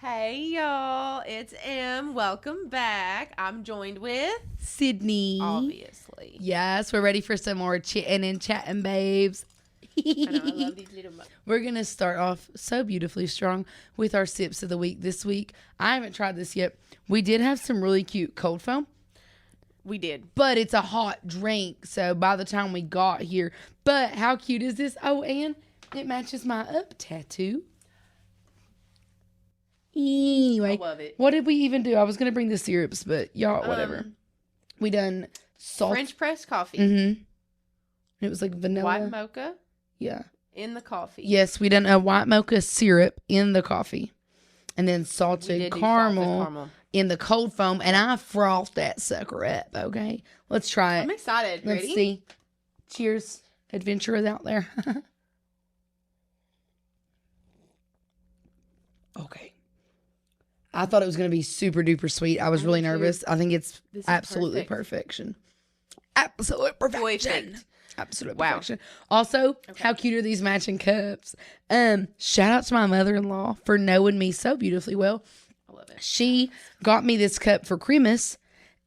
Hey y'all, it's Em. Welcome back. I'm joined with Sydney. obviously. Yes, we're ready for some more Chittin and Chattin, babes. I know, I love these little We're going to start off so beautifully strong with our sips of the week this week. I haven't tried this yet. We did have some really cute cold foam, We did. but it's a hot drink. So by the time we got here, but how cute is this? Oh, and it matches my up tattoo. Anyway, I love it. what did we even do? I was going to bring the syrups, but y'all, whatever. We done salt. French press coffee. Mm-hmm. It was like vanilla. White mocha Yeah. in the coffee. Yes, we done a white mocha syrup in the coffee. And then We salted did do caramel, salted caramel. in the cold foam. And I frothed that sucker up, okay? Let's try it. I'm excited. Let's Ready? see. Cheers, adventurers out there. Okay. I thought it was going to be super duper sweet. I was I really did too. nervous. I think it's This is absolutely perfect. perfection. Absolute perfection. Perfect. Absolute Wow. perfection. Also, how cute are these matching cups? Shout out to my mother-in-law for knowing me so beautifully well. I love it. She got me this cup for Christmas,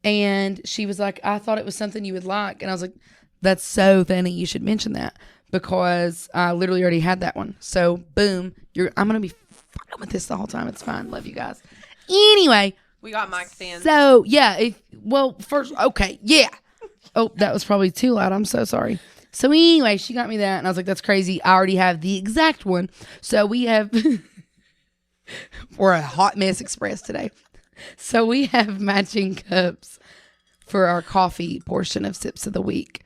and she was like, I thought it was something you would like. And I was like, that's so funny. You should mention that because I literally already had that one. So, boom. I'm going to be fine with this the whole time. It's fine. Love you guys. Anyway, We got mic stands. so, yeah. First, okay. Yeah. Oh, that was probably too loud. I'm so sorry. So, anyway, she got me that, and I was like, that's crazy. I already have the exact one. So, we have... We're a hot mess express today. So we have matching cups for our coffee portion of Sips of the Week.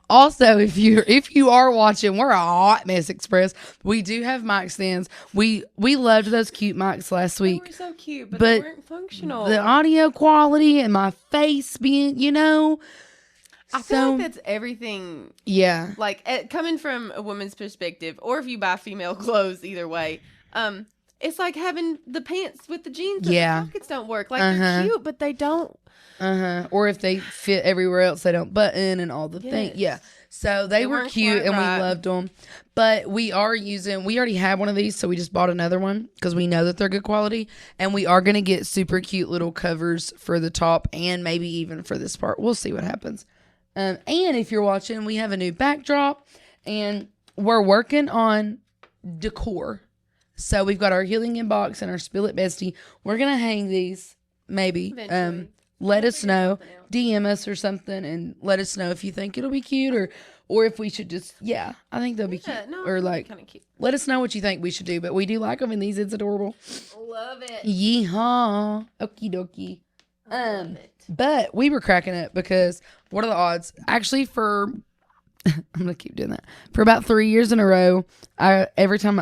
Also, if you are watching, we're a hot mess express. We do have mic stands. We loved those cute mics last They week. were so cute, but But they weren't functional. The audio quality and my face being, I feel like that's everything. yeah. Like coming from a woman's perspective, or if you buy female clothes, either way, it's like having the pants with the jeans. Yeah. The pockets don't work. Like they're cute, but they don't. Or if they fit everywhere else, they don't button and all the things. Yeah. So they were weren't cute quite and right. we loved them. But we already have one of these, so we just bought another one because we know that they're good quality. And we are going to get super cute little covers for the top and maybe even for this part. We'll see what happens. And if you're watching, we have a new backdrop and we're working on decor. So we've got our healing inbox and our Spill It Bestie. We're going to hang these maybe. Eventually. Let us figure know. something out. DM us or something and let us know if you think it'll be cute or if we should just, I think they'll be cute. Or like, kind of cute. let us know what you think we should do. But we do like them in these. It's adorable. Love it. Yeehaw. Okie dokie. Love it. But we were cracking up because what are the odds? Actually, I'm going to keep doing that. For about 3 years in a row, every time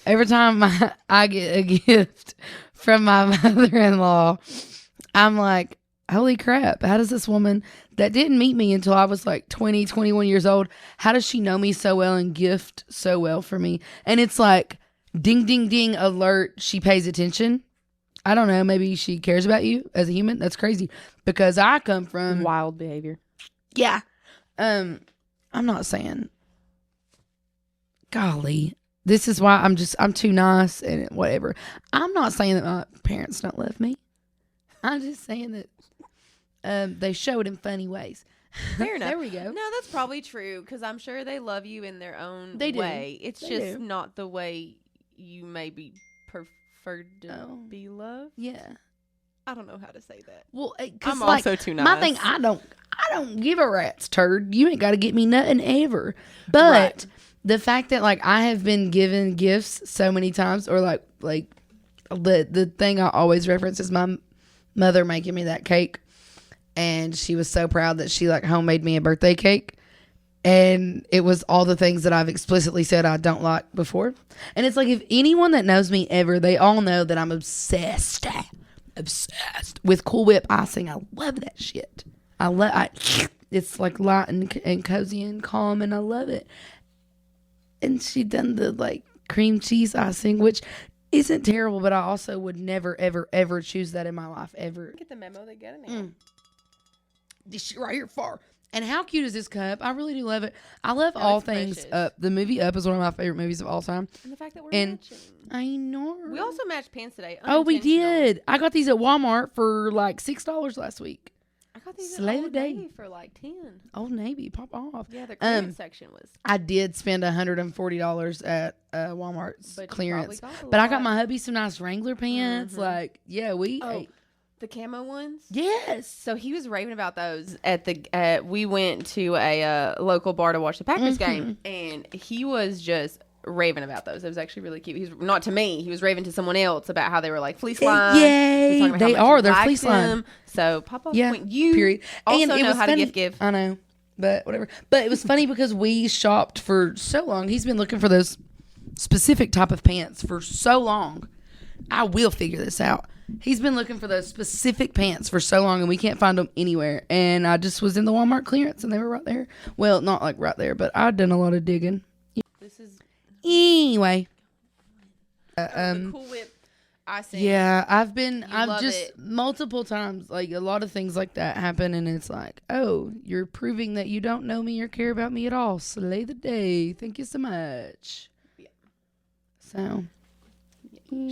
I get a gift from my mother-in-law, I'm like, holy crap, how does this woman that didn't meet me until I was like 20, 21 years old, how does she know me so well and gift so well for me? And it's like, ding, ding, ding, alert, she pays attention. I don't know, maybe she cares about you as a human. That's crazy because I come from... Wild behavior. Yeah. I'm not saying... Golly. This is why I'm too nice and whatever. I'm not saying that my parents don't love me. I'm just saying that they show it in funny ways. Fair enough. There we go. No, that's probably true because I'm sure they love you in their own They do. way. It's They just do. not the way you maybe prefer to Oh. be loved. Yeah. I don't know how to say that. Well, because I'm like, also too nice. my thing, I don't give a rat's turd. You ain't got to get me nothing ever. But Right. the fact that like I have been given gifts so many times, or like the thing I always reference is my mother making me that cake, and she was so proud that she like homemade me a birthday cake. And it was all the things that I've explicitly said I don't like before. And it's like, if anyone that knows me ever, they all know that I'm obsessed with Cool Whip icing. I love that shit. It's like light and cozy and calm, and I love it. And she done the like cream cheese icing, which isn't terrible, but I also would never, ever, ever choose that in my life, ever. Get the memo they get in there. This shit right here far. And how cute is this cup? I really do love it. I love Oh, all it's things precious. Up. The movie Up is one of my favorite movies of all time. And the fact that we're And matching. I know. We also matched pants today. Oh, we Unintentional. did. I got these at Walmart for like $6 last week. I got these Slay at the Old day. Navy for like 10. Old Navy, pop off. Yeah, the clearance section was. I did spend $140 at Walmart's But you clearance. probably got a But I lot. got my hubby some nice Wrangler pants. Mhm. Like, yeah, we Oh, ate. the camo ones. Yes. So he was raving about those at the. We went to a local bar to watch the Packers game, and he was just raving about those. It was actually really cute. He's not to me. He was raving to someone else about how they were like fleece lined. Yay. He was talking about how They much are. he They're liked fleece lined. them. So pop off. Yeah. Point. You Period. also And it know was how funny. to give. I know. But whatever. But it was funny because we shopped for so long. He's been looking for those specific type of pants for so long. I will figure this out. He's been looking for those specific pants for so long, and we can't find them anywhere. And I just was in the Walmart clearance, and they were right there. Well, not like right there, but I'd done a lot of digging. This is Anyway. the Cool Whip icing. Yeah, I've love just it. multiple times, like a lot of things like that happen, and it's like, oh, you're proving that you don't know me or care about me at all. Slay the day. Thank you so much. Yeah. So,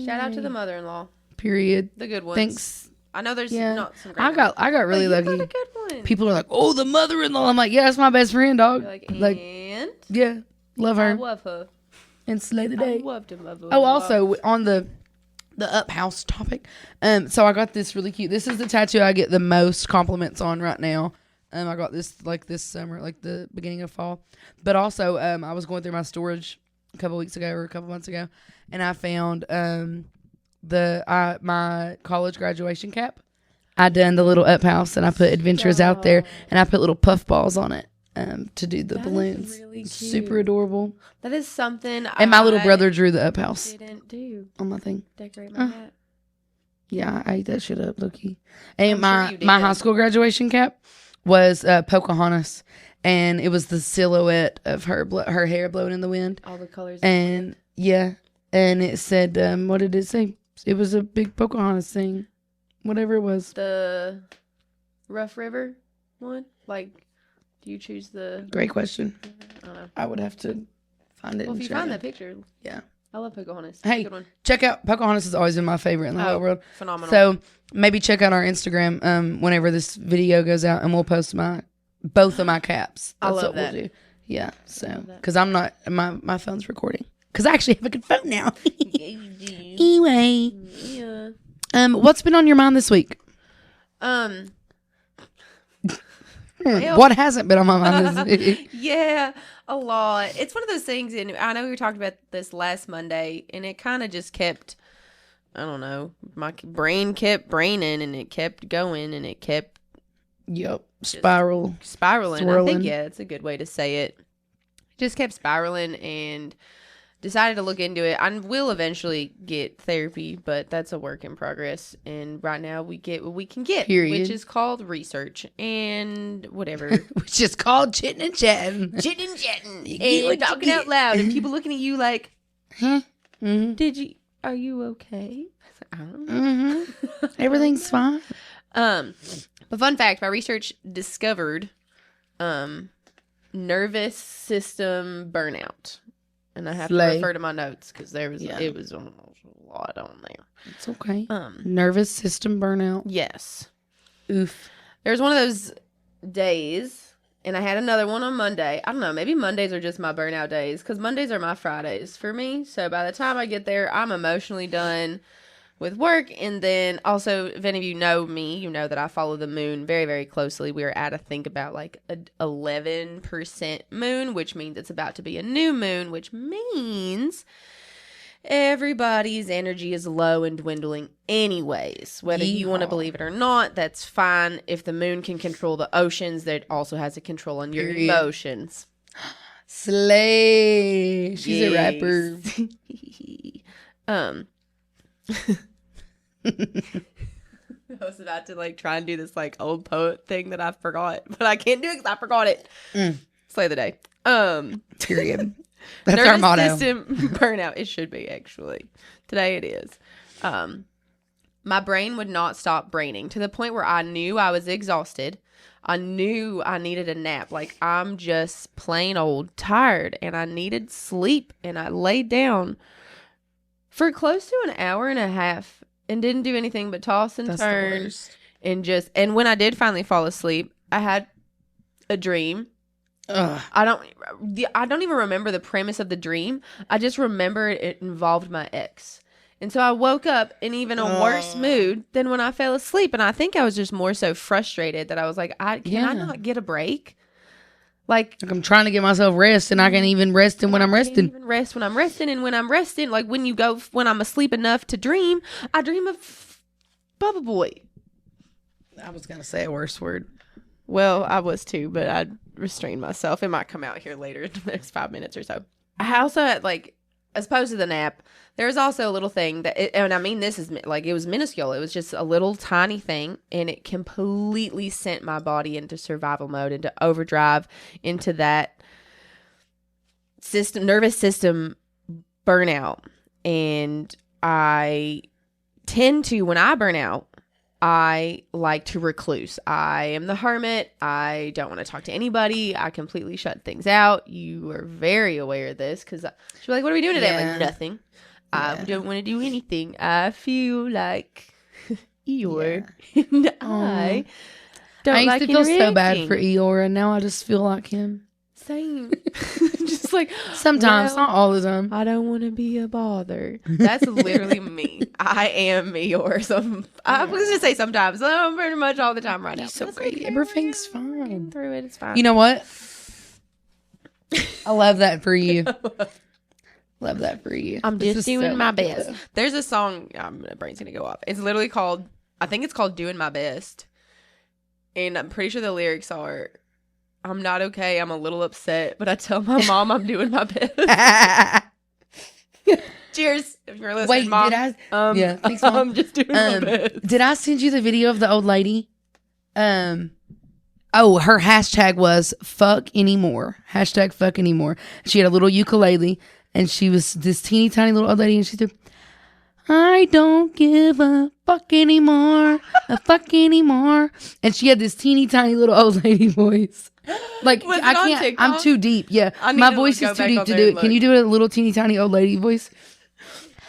Shout out to the mother-in-law, period. the good ones. Thanks. I know there's Yeah. not some great I got really ones, but lucky. you got a good one. People are like, oh, the mother-in-law. I'm like, yeah, that's my best friend, dog. You're like, and yeah, love I her love her. and slay the I day. loved him. Love her. Oh, also on the up house topic, so I got this really cute. This is the tattoo I get the most compliments on right now. I got this like this summer, like the beginning of fall. But also, I was going through my storage a couple weeks ago or a couple months ago, and I found my college graduation cap. I done the little up house, and I put adventures out there, and I put little puff balls on it to do the That is balloons. really cute. Super adorable. That is something. And my little brother drew the up house didn't do. on my thing. Decorate my hat. Yeah, I ate that shit up, Loki. And I'm sure you my did. high school graduation cap was Pocahontas, and it was the silhouette of her hair blowing in the wind. All the colors. And yeah, and it said, what did it say? It was a big Pocahontas thing, whatever it was. The Rough River one. Like, do you choose the? Great question. I don't know. I would have to find it. Well, and if you share find it. that picture, Yeah. I love Pocahontas. Hey, Good one. check out Pocahontas has always been my favorite in the whole world. Phenomenal. So maybe check out our Instagram whenever this video goes out, and we'll post both of my caps. I That's love what that. we'll do. Yeah. So love that. because I'm not my phone's recording because I actually have a good phone now. Yeah, you do. Anyway, Yeah. what's been on your mind this week? Well, what hasn't been on my mind this week? Yeah, a lot. It's one of those things, and I know we were talking about this last Monday, and it kind of just kept, I don't know, my brain kept braining, and it kept going, and it kept Yep. Spiraling. I Swirling. think, yeah, it's a good way to say it. Just kept spiraling, and decided to look into it. I will eventually get therapy, but that's a work in progress. And right now we get what we can get, Period. which is called research and whatever. Which is called Chittin and Chattin. Chittin and Chattin. You get what And you talking get. out loud, and people looking at you like, Huh? Mm-hmm. are you okay? I don't know. Mm-hmm. Everything's fine. But fun fact, my research discovered nervous system burnout. And I have Slay. to refer to my notes because Yeah. it was a lot on there. It's okay. Nervous system burnout. Yes. Oof. There was one of those days, and I had another one on Monday. I don't know, maybe Mondays are just my burnout days because Mondays are my Fridays for me. So by the time I get there, I'm emotionally done with work. And then also, if any of you know me, you know that I follow the moon very, very closely. We are at, I think, about like a 11% moon, which means it's about to be a new moon, which means everybody's energy is low and dwindling anyways. Whether you want to Yeehaw. believe it or not, that's fine. If the moon can control the oceans, that also has a control on your Period. emotions. Slay. She's a rapper. I was about to like try and do this like old poet thing that I forgot, but I can't do it because I forgot it. Slay the day. Period. That's Nervous our motto. system burnout. It should be actually. Today it is. My brain would not stop braining to the point where I knew I was exhausted. I knew I needed a nap. Like, I'm just plain old tired and I needed sleep. And I laid down for close to an hour and a half and didn't do anything but toss and That's turn. the worst. And when I did finally fall asleep, I had a dream. Ugh. I don't even remember the premise of the dream. I just remember it involved my ex. And so I woke up in even a worse mood than when I fell asleep. And I think I was just more so frustrated that I was like, can I not get a break? Like I'm trying to get myself rest, and I can't even rest when I'm resting. Even rest when I'm resting, and when I'm resting, like when I'm asleep enough to dream, I dream of Bubba Boy. I was gonna say a worse word. Well, I was too, but I restrained myself. It might come out here later in the next 5 minutes or so. I also had, like, as opposed to the nap, there was also a little thing and I mean, this is like, it was minuscule. It was just a little tiny thing, and it completely sent my body into survival mode, into overdrive, into that nervous system burnout. And I tend to, when I burn out, I like to recluse. I am the hermit. I don't want to talk to anybody. I completely shut things out. You are very aware of this because she'll be like, what are we doing today? I'm like, nothing. I don't want to do anything. I feel like Eeyore. And I don't I used like to feel so bad interacting. for Eeyore, and now I just feel like him. Same. Just like, Sometimes, well, not all the time. I don't want to be a bother. That's literally me. I am Eeyore. So I was going to say sometimes. I'm pretty much all the time right now. He's so That's great. okay. Everything's We're getting fine. through it. It's fine. You know what? I love that for you. Love that for you. I'm This just is doing so my good. best. There's a song, my brain's going to go off. It's literally called, I think it's called Doing My Best. And I'm pretty sure the lyrics are, I'm not okay. I'm a little upset, but I tell my mom I'm doing my best. Cheers. If you're listening, Wait, Mom. did I? Yeah, thanks, Mom. I'm just doing my best. Did I send you the video of the old lady? Oh, her hashtag was fuck anymore. Hashtag fuck anymore. She had a little ukulele, and she was this teeny tiny little old lady, and she said, I don't give a fuck anymore. A fuck anymore. And she had this teeny tiny little old lady voice. Like, Was it I on can't, TikTok? I'm too deep. Yeah. I need My to voice go is too back deep on to there do and it. Can look. you do a little teeny tiny old lady voice?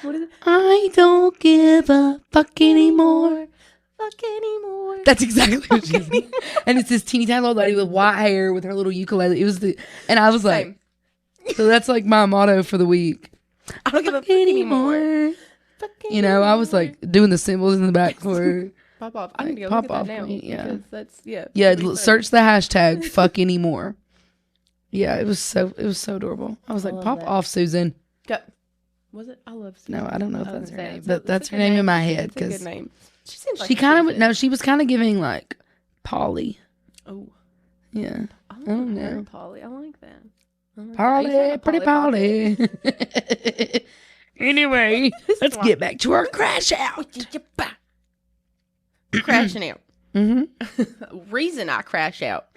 What is it? I don't give a fuck anymore. Fuck anymore. That's exactly what she said. And it's this teeny tiny little lady with white hair with her little ukulele. It was and I was like, Same. so that's like my motto for the week. I don't give a fuck anymore. Fuck You know, I was like doing the symbols in the back for her. Pop off. I need to go Pop look at off, that now. yeah. Because that's, yeah. Yeah, pretty fun. search the hashtag fuck anymore. Yeah, it was so adorable. I was like, love pop that. off, Susan. Go. Was it? I love Susan. No, I don't know if I was that's her gonna say, name, it's but a that's her good name in my head It's a good because name. She seems like she a kind of Susan. no, she was kind of giving like Polly. Oh. Yeah, I don't like her, know. Polly. I like that. I like that. I used to Polly, have a pretty Polly. Polly. Anyway, let's get back to our crash out. Crashing out. Mm-hmm. Reason I crash out.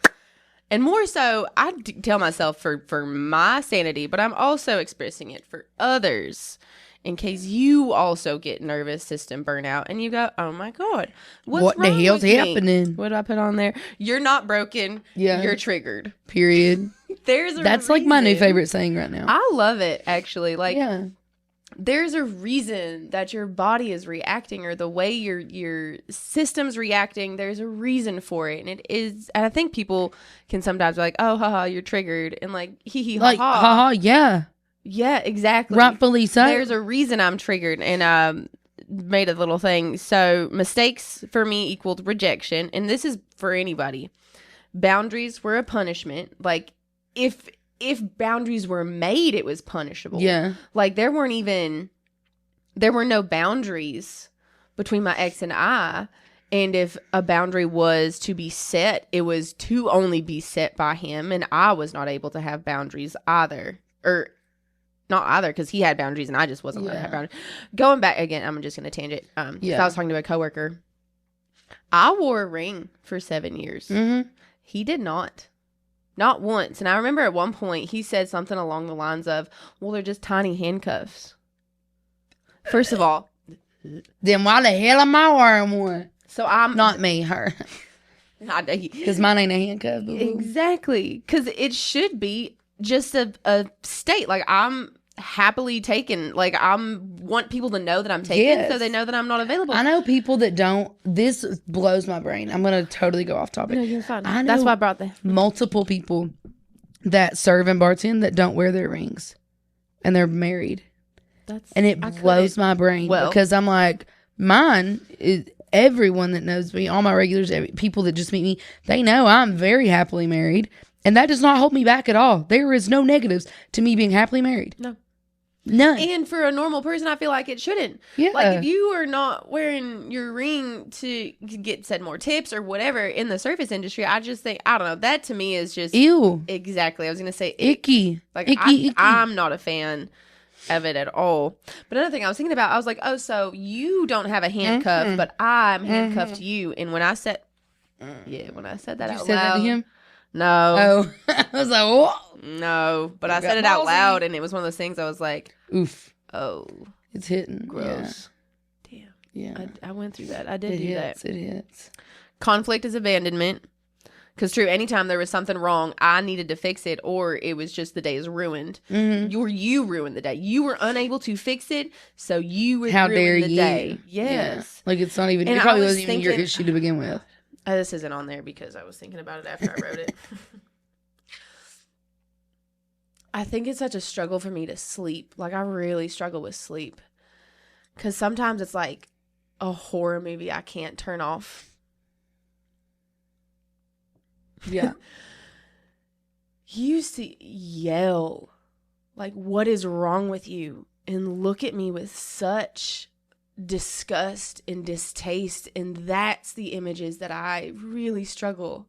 And more so, I tell myself for my sanity, but I'm also expressing it for others in case you also get nervous system burnout and you go, oh my God, What the wrong hell's with me? happening? What did I put on there? You're not broken. Yeah. You're triggered. Period. That's like my new favorite saying right now. I love it, actually. Like, Yeah. there's a reason that your body is reacting or the way your system's reacting. There's a reason for it. And it is, and I think people can sometimes be like, oh, haha, you're triggered. And like, hee hee, Like, ha ha. haha, yeah. Yeah, exactly. Rightfully so. There's a reason I'm triggered. And made a little thing. So mistakes for me equaled rejection. And this is for anybody. Boundaries were a punishment. Like, if boundaries were made, it was punishable. Yeah. Like, there were no boundaries between my ex and I. And if a boundary was to be set, it was to only be set by him. And I was not able to have boundaries either. Or not either, because he had boundaries and I just wasn't allowed to have boundaries. Going back again, I'm just going to tangent. I was talking to a coworker. I wore a ring for 7 years. Mm-hmm. He did not. Not once. And I remember at one point he said something along the lines of, well, they're just tiny handcuffs. First of all. Then why the hell am I wearing one? So I'm Not me, her. Because mine ain't a handcuff. Boo-boo. Exactly. Because it should be just a state. Like, I'm happily taken. Like, want people to know that I'm taken so they know that I'm not available. I know people that don't. This blows my brain. I'm going to totally go off topic. No, you're fine. I know That's why I brought that. Multiple people that serve and bartend that don't wear their rings. And they're married. And it blows my brain because I'm like, mine is everyone that knows me, all my regulars, people that just meet me, they know I'm very happily married. And that does not hold me back at all. There is no negatives to me being happily married. No. None. And for a normal person, I feel like it shouldn't. Yeah. Like, if you are not wearing your ring to get said more tips or whatever in the service industry, I just think, I don't know. That to me is just... Ew. Exactly. I was going to say... Icky. Like, icky. I'm not a fan of it at all. But another thing I was thinking about, I was like, oh, so you don't have a handcuff, but I'm handcuffed to you. And when I said... Yeah, when I said that out loud... You said that to him? No. Oh. I was like, whoa. No. But I said it out loud, and it was one of those things I was like... Oof. Oh. It's hitting. Gross. Yeah. Damn. Yeah. I went through that. I did It do hits. that. It hits. Conflict is abandonment. Because true, anytime there was something wrong, I needed to fix it, or it was just the day is ruined. Mm-hmm. You ruined the day. You were unable to fix it, so you would How ruin dare the you? day. Yes. Yeah. Like, it's not even... And It I probably was wasn't even your thinking- issue to begin with. This isn't on there because I was thinking about it after I wrote it. I think it's such a struggle for me to sleep. Like, I really struggle with sleep. Because sometimes it's like a horror movie I can't turn off. Yeah. You used to yell, like, what is wrong with you? And look at me with such disgust and distaste. And that's the images that I really struggle.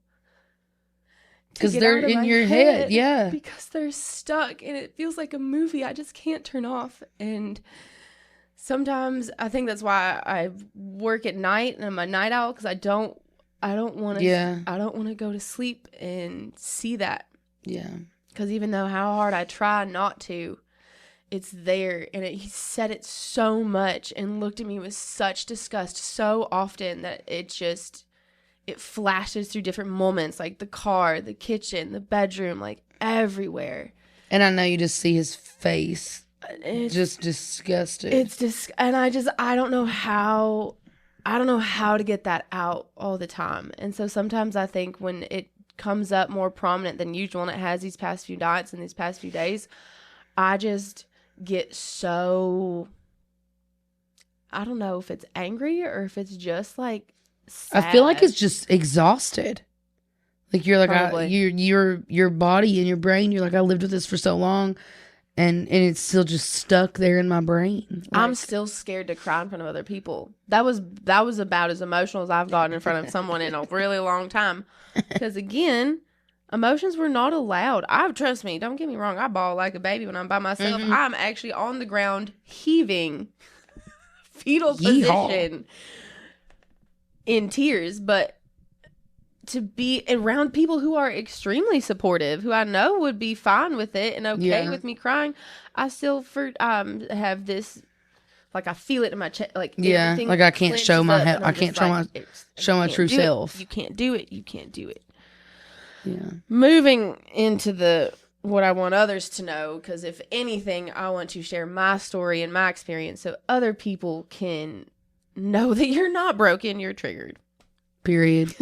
Because they're in your head. Yeah. Because they're stuck and it feels like a movie I just can't turn off. And sometimes I think that's why I work at night and I'm a night owl, because I don't want to go to sleep and see that. Yeah. Because even though how hard I try not to, it's there. And he said it so much and looked at me with such disgust so often that it flashes through different moments, like the car, the kitchen, the bedroom, like everywhere. And I know you just see his face. It's just disgusted. And I don't know how to get that out all the time. And so sometimes I think when it comes up more prominent than usual, and it has these past few nights and these past few days, I just get so, I don't know if it's angry or if it's just like sad. I feel like it's just exhausted. Like, you're like, your body and your brain, you're like, I lived with this for so long. And it's still just stuck there in my brain. Like, I'm still scared to cry in front of other people. That was about as emotional as I've gotten in front of someone in a really long time. Because again, emotions were not allowed. Trust me, don't get me wrong, I bawl like a baby when I'm by myself. Mm-hmm. I'm actually on the ground heaving, fetal position, in tears. But to be around people who are extremely supportive, who I know would be fine with it and okay with me crying, I still have this, like, I feel it in my chest, like, like I can't show my head, I can't show my true self. You can't do it. You can't do it. Yeah. Moving into what I want others to know, because if anything, I want to share my story and my experience so other people can know that you're not broken, you're triggered. Period.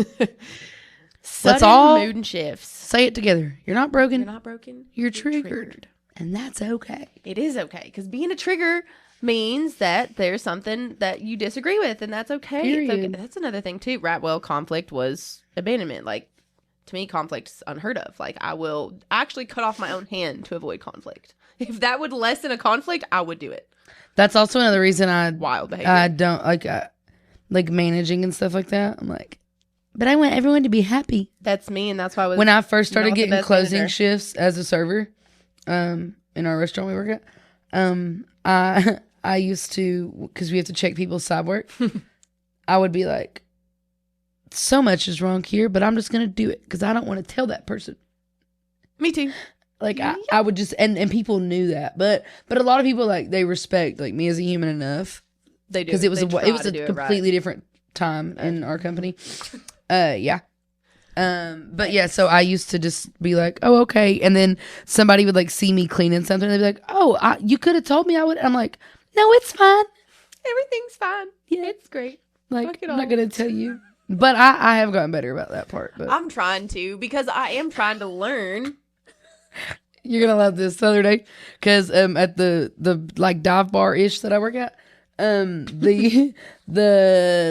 Let's all mood and shifts. Say it together. You're not broken. You're not broken. You're triggered. And that's okay. It is okay. Because being a trigger means that there's something that you disagree with, and that's okay. Period. It's okay. That's another thing too, right? Well, conflict was abandonment. Like, to me, conflict's unheard of. Like, I will actually cut off my own hand to avoid conflict. If that would lessen a conflict, I would do it. That's also another reason wild behavior. I don't like managing and stuff like that. I'm like, but I want everyone to be happy. That's me, and that's why when I first started getting closing shifts as a server, in our restaurant we work at, I used to, because we have to check people's side work, I would be like, so much is wrong here, but I'm just gonna do it because I don't want to tell that person. Me too. Like, I would just, and people knew that, but a lot of people, like, they respect, like, me as a human enough. They do, because it was a completely different time in our company. Yeah. But yeah, so I used to just be like, oh, okay. And then somebody would like see me cleaning something. And they'd be like, oh, you could have told me I would. I'm like, no, it's fine. Everything's fine. Yeah, it's great. Like, I'm not going to tell you. But I have gotten better about that part. But I'm trying to, because I am trying to learn. You're going to love this the other day. Because at the like dive bar-ish that I work at, the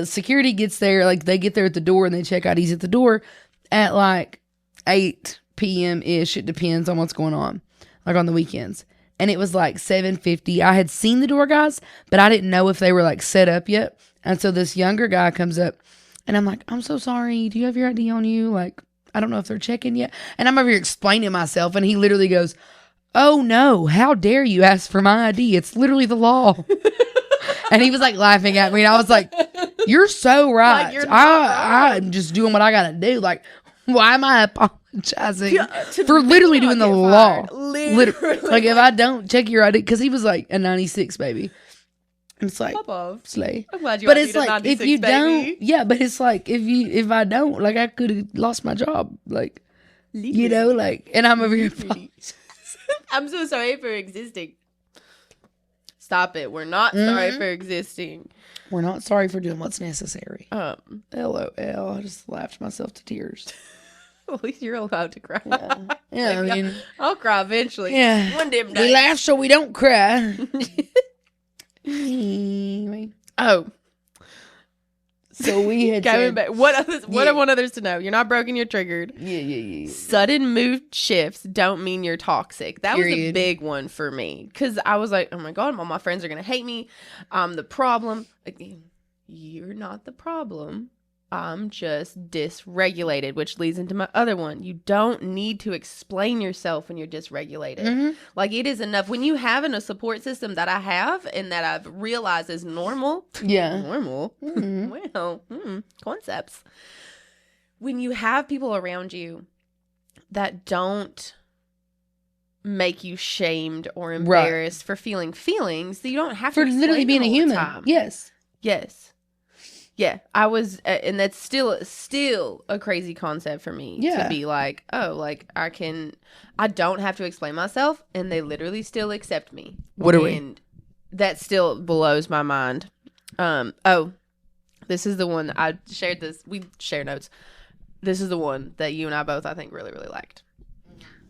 security gets there, like they get there at the door and they check IDs at the door at like 8 p.m. ish. It depends on what's going on, like on the weekends. And it was like 7:50. I had seen the door guys, but I didn't know if they were like set up yet. And so this younger guy comes up and I'm like, I'm so sorry. Do you have your ID on you? Like, I don't know if they're checking yet. And I'm over here explaining myself. And he literally goes, oh no, how dare you ask for my ID? It's literally the law. And he was like laughing at me. And I was like, you're so right. Like, you're right. I'm just doing what I got to do. Like, why am I apologizing for literally doing the law? Literally. Like, if I don't check your ID, because he was like a 96 baby. It's like, slay. I'm glad you but it's like, if you baby. don't, yeah, but it's like, if I don't, like, I could have lost my job. Like, you know, like, and I'm over here. I'm so sorry for existing. Stop it. We're not sorry for existing. We're not sorry for doing what's necessary. LOL. I just laughed myself to tears. At least you're allowed to cry. Yeah, I mean, I'll cry eventually. Yeah. One damn day. We laugh so we don't cry. Oh. So we had going back. What I want others to know? You're not broken, you're triggered. Yeah. Sudden mood shifts don't mean you're toxic. That was a Period. big one for me. Because I was like, oh my God, all my friends are going to hate me. I'm the problem. Again, you're not the problem. I'm just dysregulated, which leads into my other one. You don't need to explain yourself when you're dysregulated. Like, it is enough. When you have a support system that I have and that I've realized is normal. Yeah. Normal. Well, concepts. When you have people around you that don't make you shamed or embarrassed for feeling feelings, that you don't have to explain literally being a human. Time. Yes. Yeah, I was, and that's still a crazy concept for me to be like, oh, like I don't have to explain myself, and they literally still accept me. What are we? And that still blows my mind. This is the one I shared this. We share notes. This is the one that you and I both, I think, really, really liked.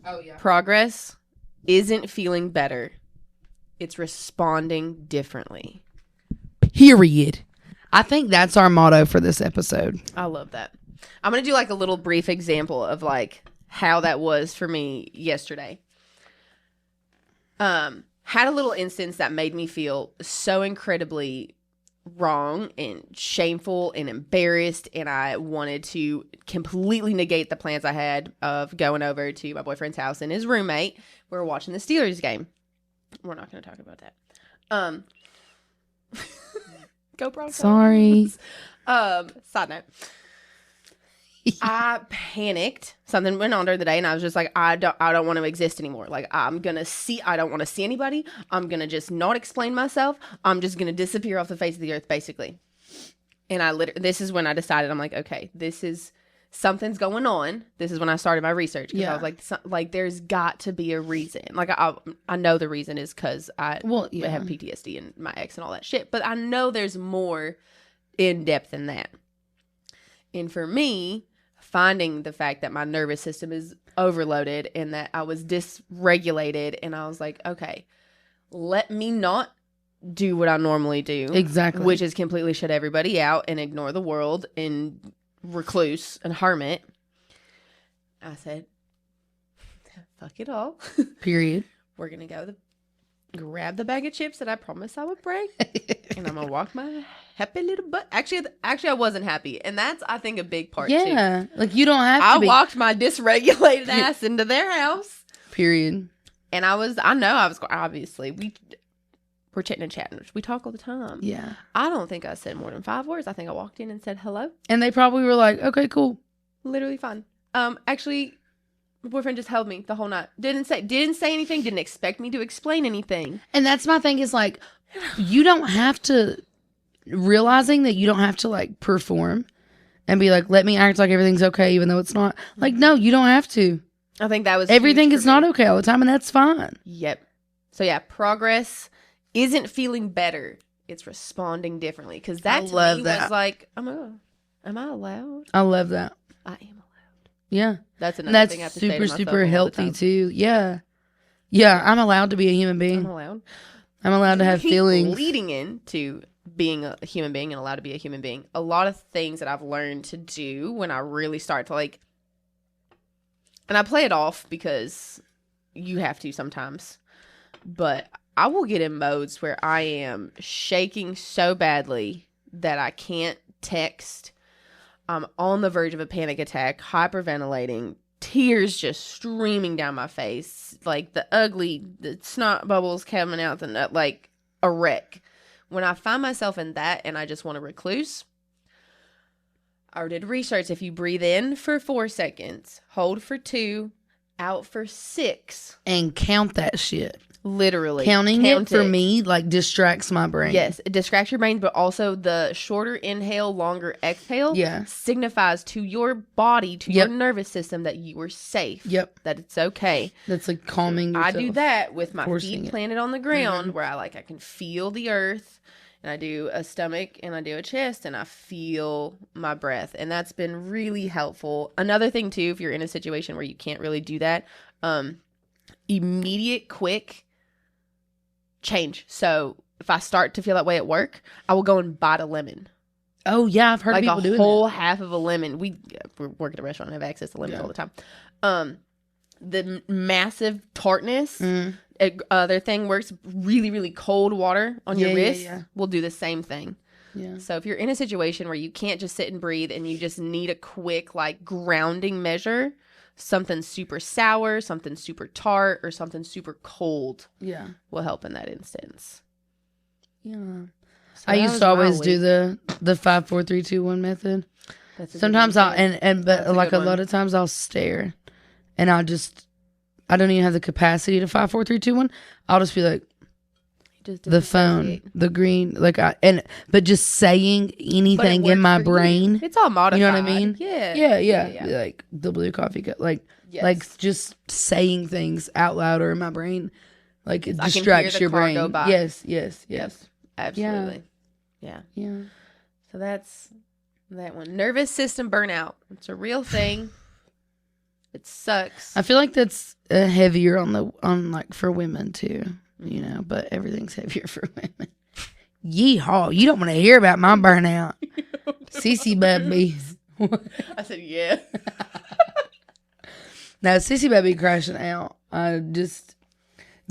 Oh yeah. Progress isn't feeling better; it's responding differently. Period. I think that's our motto for this episode. I love that. I'm going to do like a little brief example of like how that was for me yesterday. Had a little instance that made me feel so incredibly wrong and shameful and embarrassed, and I wanted to completely negate the plans I had of going over to my boyfriend's house and his roommate. We were watching the Steelers game. We're not going to talk about that. Go Broncos. Sorry. Side note. I panicked. Something went on during the day, and I was just like, I don't want to exist anymore. Like, I don't want to see anybody. I'm gonna just not explain myself. I'm just gonna disappear off the face of the earth, basically. And this is when I decided, I'm like, okay, something's going on. This is when I started my research. Because I was like, there's got to be a reason. Like, I know the reason is because I have PTSD and my ex and all that shit. But I know there's more in depth than that. And for me, finding the fact that my nervous system is overloaded and that I was dysregulated, and I was like, okay, let me not do what I normally do. Exactly. Which is completely shut everybody out and ignore the world and recluse and hermit. I said, fuck it all. Period. We're gonna go grab the bag of chips that I promised I would bring, and I'm gonna walk my happy little butt. Actually, I wasn't happy, and that's, I think, a big part too. Yeah, like, you don't have to. I walked my dysregulated ass into their house. Period. And I was obviously we're chitting and chatting. We talk all the time. Yeah. I don't think I said more than 5 words. I think I walked in and said hello. And they probably were like, okay, cool. Literally fine. Actually, my boyfriend just held me the whole night. Didn't say anything. Didn't expect me to explain anything. And that's my thing, is like, you don't have to, realizing that you don't have to like perform and be like, let me act like everything's okay even though it's not. Like, no, you don't have to. I think that was Everything huge is for me. not okay all the time, and that's fine. Yep. So yeah, progress isn't feeling better. It's responding differently. Because that to love me that. was like, am I allowed? I love that. I am allowed. Yeah. That's And another that's thing I have to say to super, myself super all the healthy time. too. Yeah. Yeah, I'm allowed to be a human I'm being. allowed. I'm allowed to have feelings. Leading into being a human being and allowed to be a human being. A lot of things that I've learned to do when I really start to like, and I play it off because you have to sometimes, but I will get in modes where I am shaking so badly that I can't text. I'm on the verge of a panic attack, hyperventilating, tears just streaming down my face, like the snot bubbles coming out, like a wreck. When I find myself in that and I just want to recluse, I did research. If you breathe in for 4 seconds, hold for 2, out for 6. And count that shit. Literally. Counting it for me, like, distracts my brain. Yes, it distracts your brain, but also the shorter inhale, longer exhale signifies to your body, to your nervous system that you are safe. Yep. That it's okay. That's like calming yourself. I do that with my feet planted on the ground where I can feel the earth, and I do a stomach and I do a chest and I feel my breath. And that's been really helpful. Another thing too, if you're in a situation where you can't really do that, immediate, quick change. So if I start to feel that way at work, I will go and bite a lemon. Oh yeah, I've heard people doing that. Like a whole half of a lemon. We work at a restaurant and have access to lemons all the time. The massive tartness. Other thing works really, really cold water on your wrist. Will do the same thing. Yeah. So if you're in a situation where you can't just sit and breathe and you just need a quick like grounding measure, something super sour, something super tart, or something super cold will help in that instance. Yeah. So I used to always do the 5, 4, 3, 2, 1 method. Sometimes I'll but like a lot of times I'll stare and I don't even have the capacity to 5, 4, 3, 2, 1. I'll just be like the phone, the green, but just saying anything in my brain. It's all modified. You know what I mean? Yeah. Like the blue coffee cup, like just saying things out loud or in my brain, like it distracts your brain. Yes. Absolutely. Yeah. So that's that one. Nervous system burnout. It's a real thing. It sucks. I feel like that's heavier on like for women too. You know, but everything's heavier for women. Yeehaw. You don't want to hear about my burnout. Sissy babies. I said, yeah. Now, Sissy baby crashing out.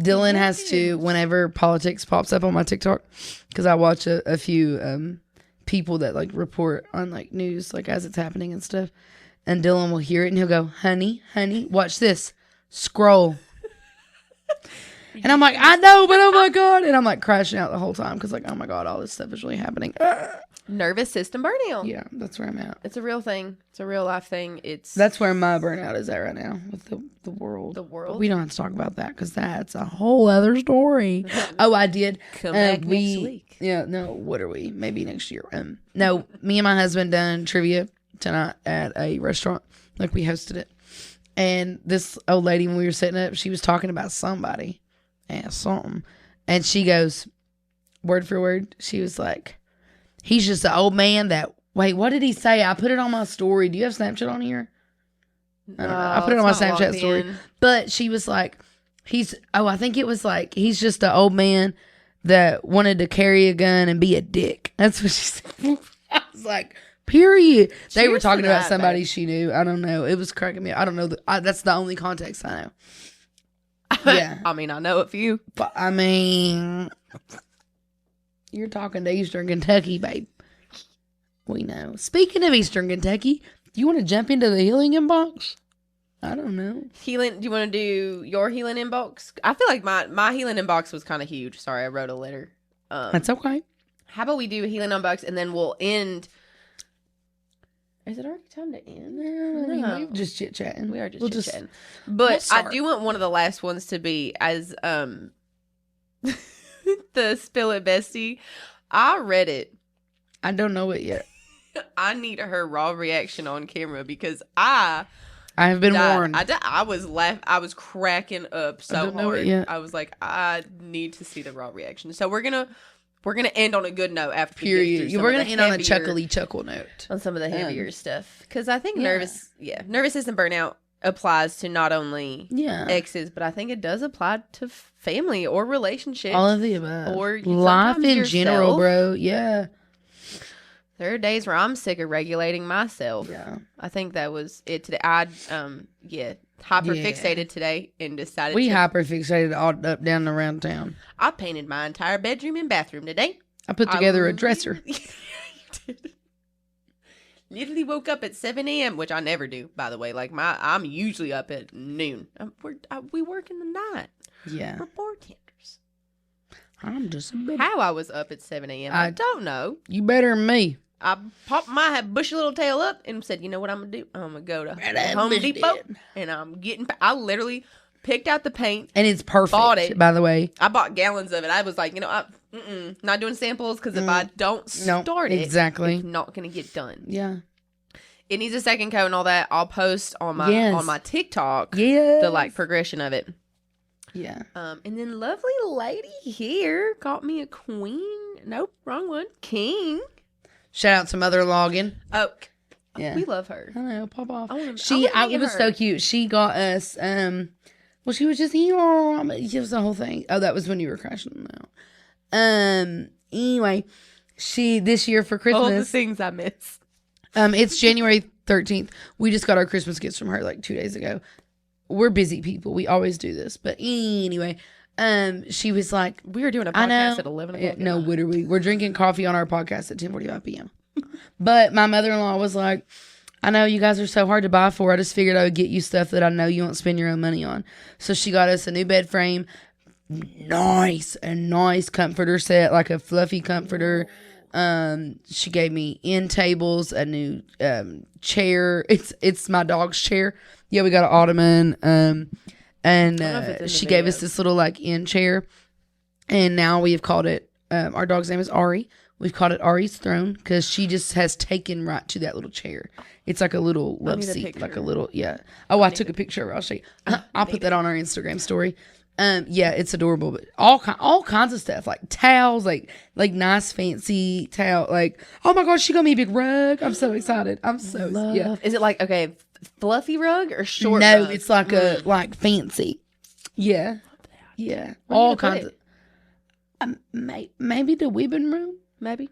Dylan has to, whenever politics pops up on my TikTok, because I watch a few people that like report on like news, like as it's happening and stuff. And Dylan will hear it and he'll go, honey, watch this. Scroll. And I'm like, I know, but oh my God. And I'm like crashing out the whole time because like, oh my God, all this stuff is really happening. Nervous system burnout. Yeah, that's where I'm at. It's a real thing. It's a real life thing. That's where my burnout is at right now with the world. The world. But we don't have to talk about that because that's a whole other story. Oh, I did. Come back next week. Yeah, no, what are we? Maybe next year. No, me and my husband done trivia tonight at a restaurant. Like we hosted it. And this old lady, when we were sitting up, she was talking about somebody. Something, and she goes word for word, she was like, he's just an old man that wait, what did he say? I put it on my story. Do you have Snapchat on here? I don't know. I put it on my Snapchat story, but she was like, I think it was like he's just an old man that wanted to carry a gun and be a dick. That's what she said. I was like, period. They were talking about somebody she knew. I don't know, it was cracking me. I don't know, that's the only context I know. Yeah. I mean, I know a few. But I mean, you're talking to Eastern Kentucky, babe. We know. Speaking of Eastern Kentucky, do you want to jump into the healing inbox? I don't know. Healing, do you want to do your healing inbox? I feel like my healing inbox was kind of huge. Sorry, I wrote a letter. That's okay. How about we do a healing inbox and then we'll end. Is it already time to end? No. We're just chit-chatting. We are just chit-chatting. But I do want one of the last ones to be as the Spill It Bestie. I read it. I don't know it yet. I need her raw reaction on camera because I have been died. warned. I was I was cracking up so don't know it hard. yet. I was like, I need to see the raw reaction. So we're gonna end on a good note after we get Period. through some We're of gonna the end on a heavier- chuckle note. on some of the heavier stuff because I think Yeah. nervous system burnout applies to not only Yeah. exes, but I think it does apply to family or relationships. All of the above. Or life sometimes in general, yourself. bro. Yeah. There are days where I'm sick of regulating myself. Yeah. I think that was it today. I hyper fixated today and decided We to, hyper fixated all up, down, and around town. I painted my entire bedroom and bathroom today. I put together a dresser. You did. Literally woke up at 7 a.m., which I never do, by the way. Like I'm usually up at noon. We work in the night. Yeah. We're bartenders. I'm just a bit. How I was up at 7 a.m., I don't know. You better than me. I popped my bushy little tail up and said, you know what I'm going to do? I'm going to go to that Home bitch Depot did. and I literally picked out the paint. And it's perfect, Bought it. by the way. I bought gallons of it. I was like, not doing samples because if I don't start it, exactly. it's not going to get done. Yeah. It needs a second coat and all that. I'll post on my TikTok the progression of it. Yeah. And then lovely lady here got me a queen. Nope, wrong one. King. Shout out to Mother Loggin. Oh, Yeah. we love her. I know, pop off. It It was so cute. She got us, well, she was just, it was the whole thing. Oh, that was when you were crashing them out. Anyway, this year for Christmas. All the things I miss. It's January 13th. We just got our Christmas gifts from her like 2 days ago. We're busy people. We always do this. But anyway, she was like, we were doing a podcast at 11 o'clock. No, literally. We're drinking coffee on our podcast at 10:45 p.m. But my mother-in-law was like, I know you guys are so hard to buy for. I just figured I would get you stuff that I know you won't spend your own money on. So she got us a new bed frame. A nice comforter set, like a fluffy comforter. She gave me end tables, a new chair. It's my dog's chair. Yeah, we got an ottoman. And she gave us this little like end chair. And now we have called it, our dog's name is Ari. We've called it Ari's throne because she just has taken right to that little chair. It's like a little love seat, like a little, yeah. Oh, I took a picture of it. I'll show you. I'll put that on our Instagram story. Yeah, it's adorable, but all kinds of stuff, like towels, like nice fancy towel. Like, oh my gosh, she got me a big rug. I'm so excited. Yeah. Is it like fluffy rug or short? No, rug? it's like a fancy. Yeah, yeah. Where All you gonna kinds put of. Maybe the webbing room. Maybe.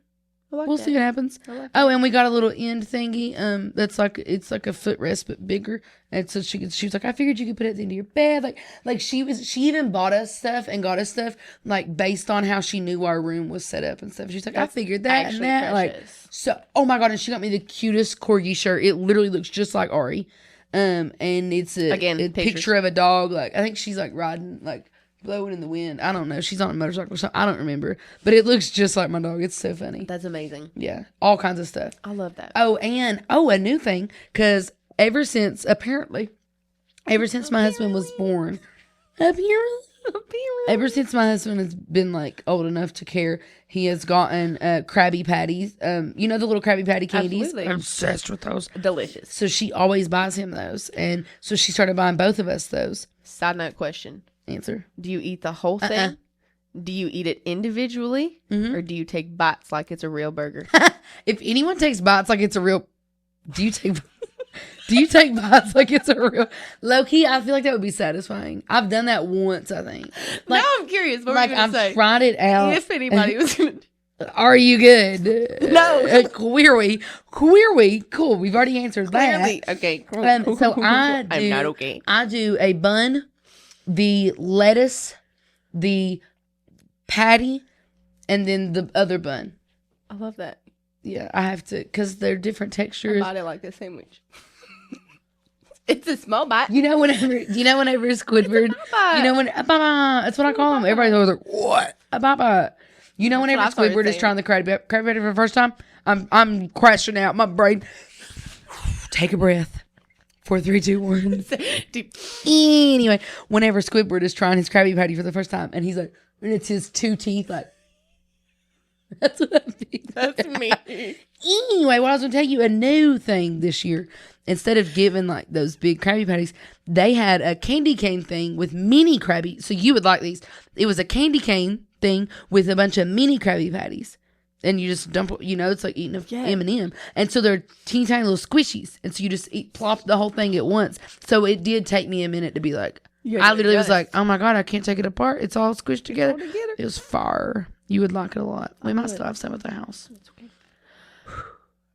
We'll see what happens. Like oh, and we got a little end thingy. That's it's like a footrest but bigger. And so she was like, I figured you could put it at the end of your bed. Like she even bought us stuff and got us stuff like based on how she knew our room was set up and stuff. She's like, I figured that and that. Precious. Like so. Oh my god! And she got me the cutest corgi shirt. It literally looks just like Ari. And it's a picture of a dog. Like I think she's like riding blowing in the wind. I don't know. She's on a motorcycle or something. I don't remember. But it looks just like my dog. It's so funny. That's amazing. Yeah. All kinds of stuff. I love that. Oh, and a new thing. Because ever since my husband was born, ever since my husband has been like old enough to care, he has gotten Krabby Patties. You know the little Krabby Patty candies? Absolutely. I'm obsessed with those. Delicious. So she always buys him those. And so she started buying both of us those. Side note question. Answer. Do you eat the whole thing? Do you eat it individually? Mm-hmm. Or do you take bites like it's a real burger? If anyone takes bites like it's a real... Do you take bites like it's a real... Low-key, I feel like that would be satisfying. I've done that once, I think. Now I'm curious. What were you going to say? I've tried it out. If anybody was going to... Are you good? No. Queer-we. Cool. We've already answered that. Clearly. Okay. Cool. So I'm not okay. I do a bun, the lettuce, the patty, and then the other bun. I love that. Yeah, I have to, because they're different textures. I bought it like a sandwich. It's a small bite. You know whenever Squidward, that's what I call him. Everybody's always like, what? A baba. You know whenever Squidward is trying the Krabby Patty for the first time, I'm crashing out. My brain. Take a breath. 4, 3, 2, 1. Anyway, whenever Squidward is trying his Krabby Patty for the first time, and he's like, and it's his 2 teeth, like, That's what I'm thinking. That's me. Anyway, what I was going to tell you, a new thing this year, instead of giving like those big Krabby Patties, they had a candy cane thing with mini Krabby. So you would like these. It was a candy cane thing with a bunch of mini Krabby Patties. And you just dump, it's like eating a M&M. And so they're teeny tiny little squishies. And so you just plop the whole thing at once. So it did take me a minute to be like, I literally was like, oh my God, I can't take it apart. It's all squished together. It was fire. You would like it a lot. We might still have some at the house. Okay.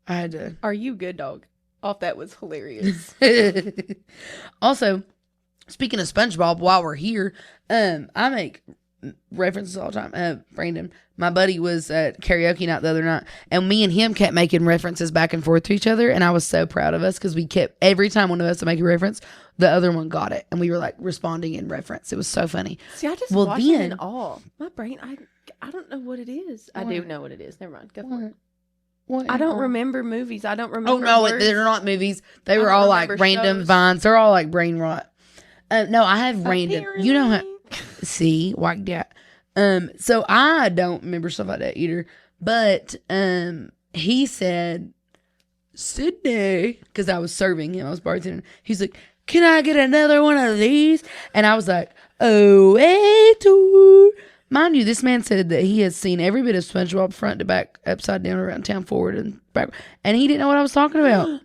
I had to. Are you good, dog? Off that was hilarious. Also, speaking of SpongeBob, while we're here, I make references all the time. Brandon, my buddy, was at karaoke night the other night, and me and him kept making references back and forth to each other, and I was so proud of us because we kept, every time one of us would make a reference, the other one got it, and we were like responding in reference. It was so funny. See, I just watch it in awe. My brain, I don't know what it is. What? I do know what it is. Never mind. Go for it. What? I don't remember movies. I don't remember. Oh no, words. they're not movies. They were all like random vines. They're all like brain rot. No, I have random. You know how? See, like that. So I don't remember stuff like that either. But he said, Sydney, because I was serving him. I was bartending. He's like, can I get another one of these? And I was like, oh, wait. Mind you, this man said that he has seen every bit of SpongeBob front to back, upside down, around town, forward and back, and he didn't know what I was talking about.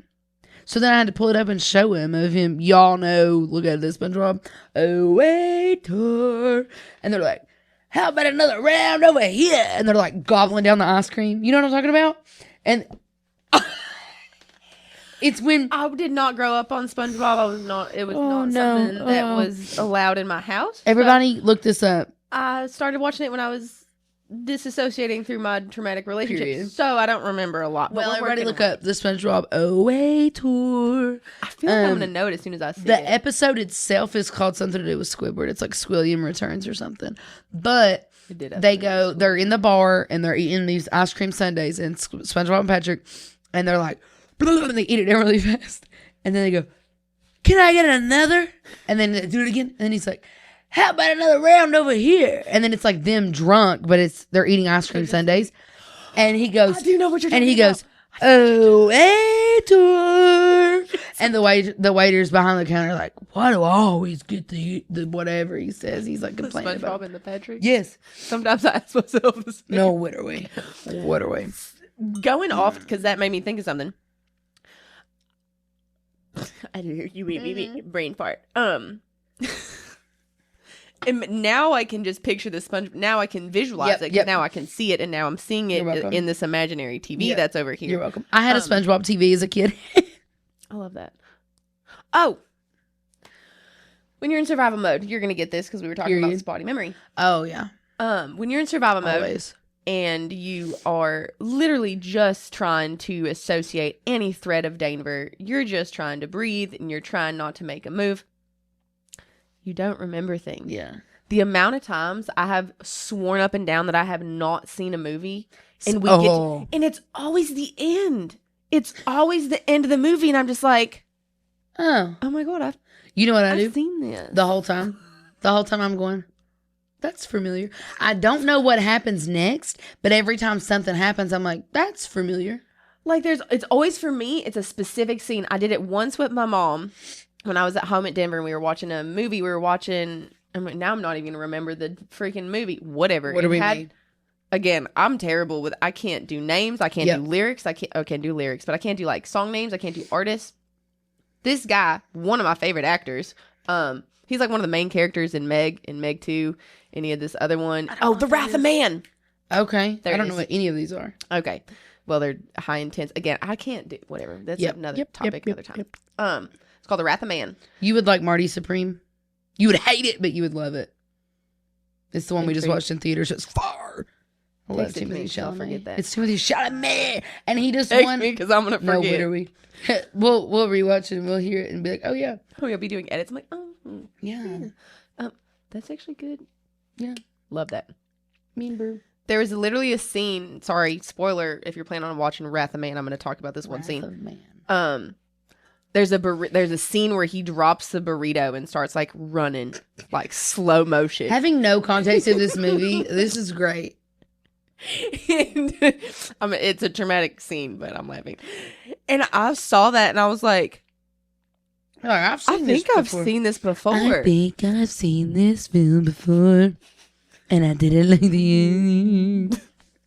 So then I had to pull it up and show him of him. Y'all know, look at this SpongeBob. Oh, waiter. And they're like, how about another round over here? And they're like gobbling down the ice cream. You know what I'm talking about? And it's when I did not grow up on SpongeBob. It was not something that was allowed in my house. Everybody look this up. I started watching it when I was disassociating through my traumatic relationship. Period. So I don't remember a lot. Well, everybody look up the SpongeBob Away Tour. I feel like I'm going to know it as soon as I see it. The episode itself is called something to do with Squidward. It's like Squilliam Returns or something. But they're in the bar and they're eating these ice cream sundaes, and SpongeBob and Patrick, and they're like, and they eat it down really fast. And then they go, can I get another? And then they do it again. And then he's like, how about another round over here? And then it's like them drunk, but they're eating ice cream sundaes. And he goes, I do know what you're talking about. Oh, waiter. And the waiter's behind the counter like, why do I always get the whatever he says? He's like complaining about. SpongeBob and the Patrick? Yes. Sometimes I ask myself the same. No, what are we? What are we? Going off, because that made me think of something. I did hear you brain fart. And now I can just picture the sponge. Now I can visualize it. Now I can see it, and now I'm seeing it in this imaginary TV that's over here. You're welcome. I had a SpongeBob TV as a kid. I love that. Oh, when you're in survival mode, you're gonna get this because we were talking about spotty memory. Oh yeah. When you're in survival mode and you are literally just trying to associate any threat of danger, you're just trying to breathe and you're trying not to make a move. You don't remember things. Yeah. The amount of times I have sworn up and down that I have not seen a movie, and and it's always the end. It's always the end of the movie, and I'm just like, oh my God, you know what I do? I've seen this the whole time. The whole time I'm going, that's familiar. I don't know what happens next, but every time something happens, I'm like, that's familiar. Like it's always, for me, it's a specific scene. I did it once with my mom. When I was at home at Denver and we were watching a movie, now I'm not even going to remember the freaking movie. Whatever. What do we mean? Again, I'm terrible with, I can't do names. I can't do lyrics. I can do lyrics, but I can't do like song names. I can't do artists. This guy, one of my favorite actors, he's like one of the main characters in Meg 2. And he had this other one. Oh, The Wrath of Man. Okay. I don't know what any of these are. Okay. Well, they're high intense. Again, I can't do whatever. That's another topic another time. It's called The Wrath of Man. You would like Marty Supreme. You would hate it, but you would love it. It's the one we just watched in theaters. It's far. I love Timothy Chalamet. Forget that. It's Timothy Chalamet, and he just won. Because I'm gonna forget. No, what are we? we'll rewatch it and we'll hear it and be like, oh yeah. Oh, you'll be doing edits. I'm like, yeah. That's actually good. Yeah, love that. Mean Brew. There was literally a scene. Sorry, spoiler. If you're planning on watching Wrath of Man, I'm going to talk about this one scene. Wrath of Man. There's a scene where he drops the burrito and starts like running, like slow motion. Having no context of this movie, this is great. And, it's a traumatic scene, but I'm laughing. And I saw that and I was like, I think I've seen this before. I think I've seen this film before. And I didn't like the end.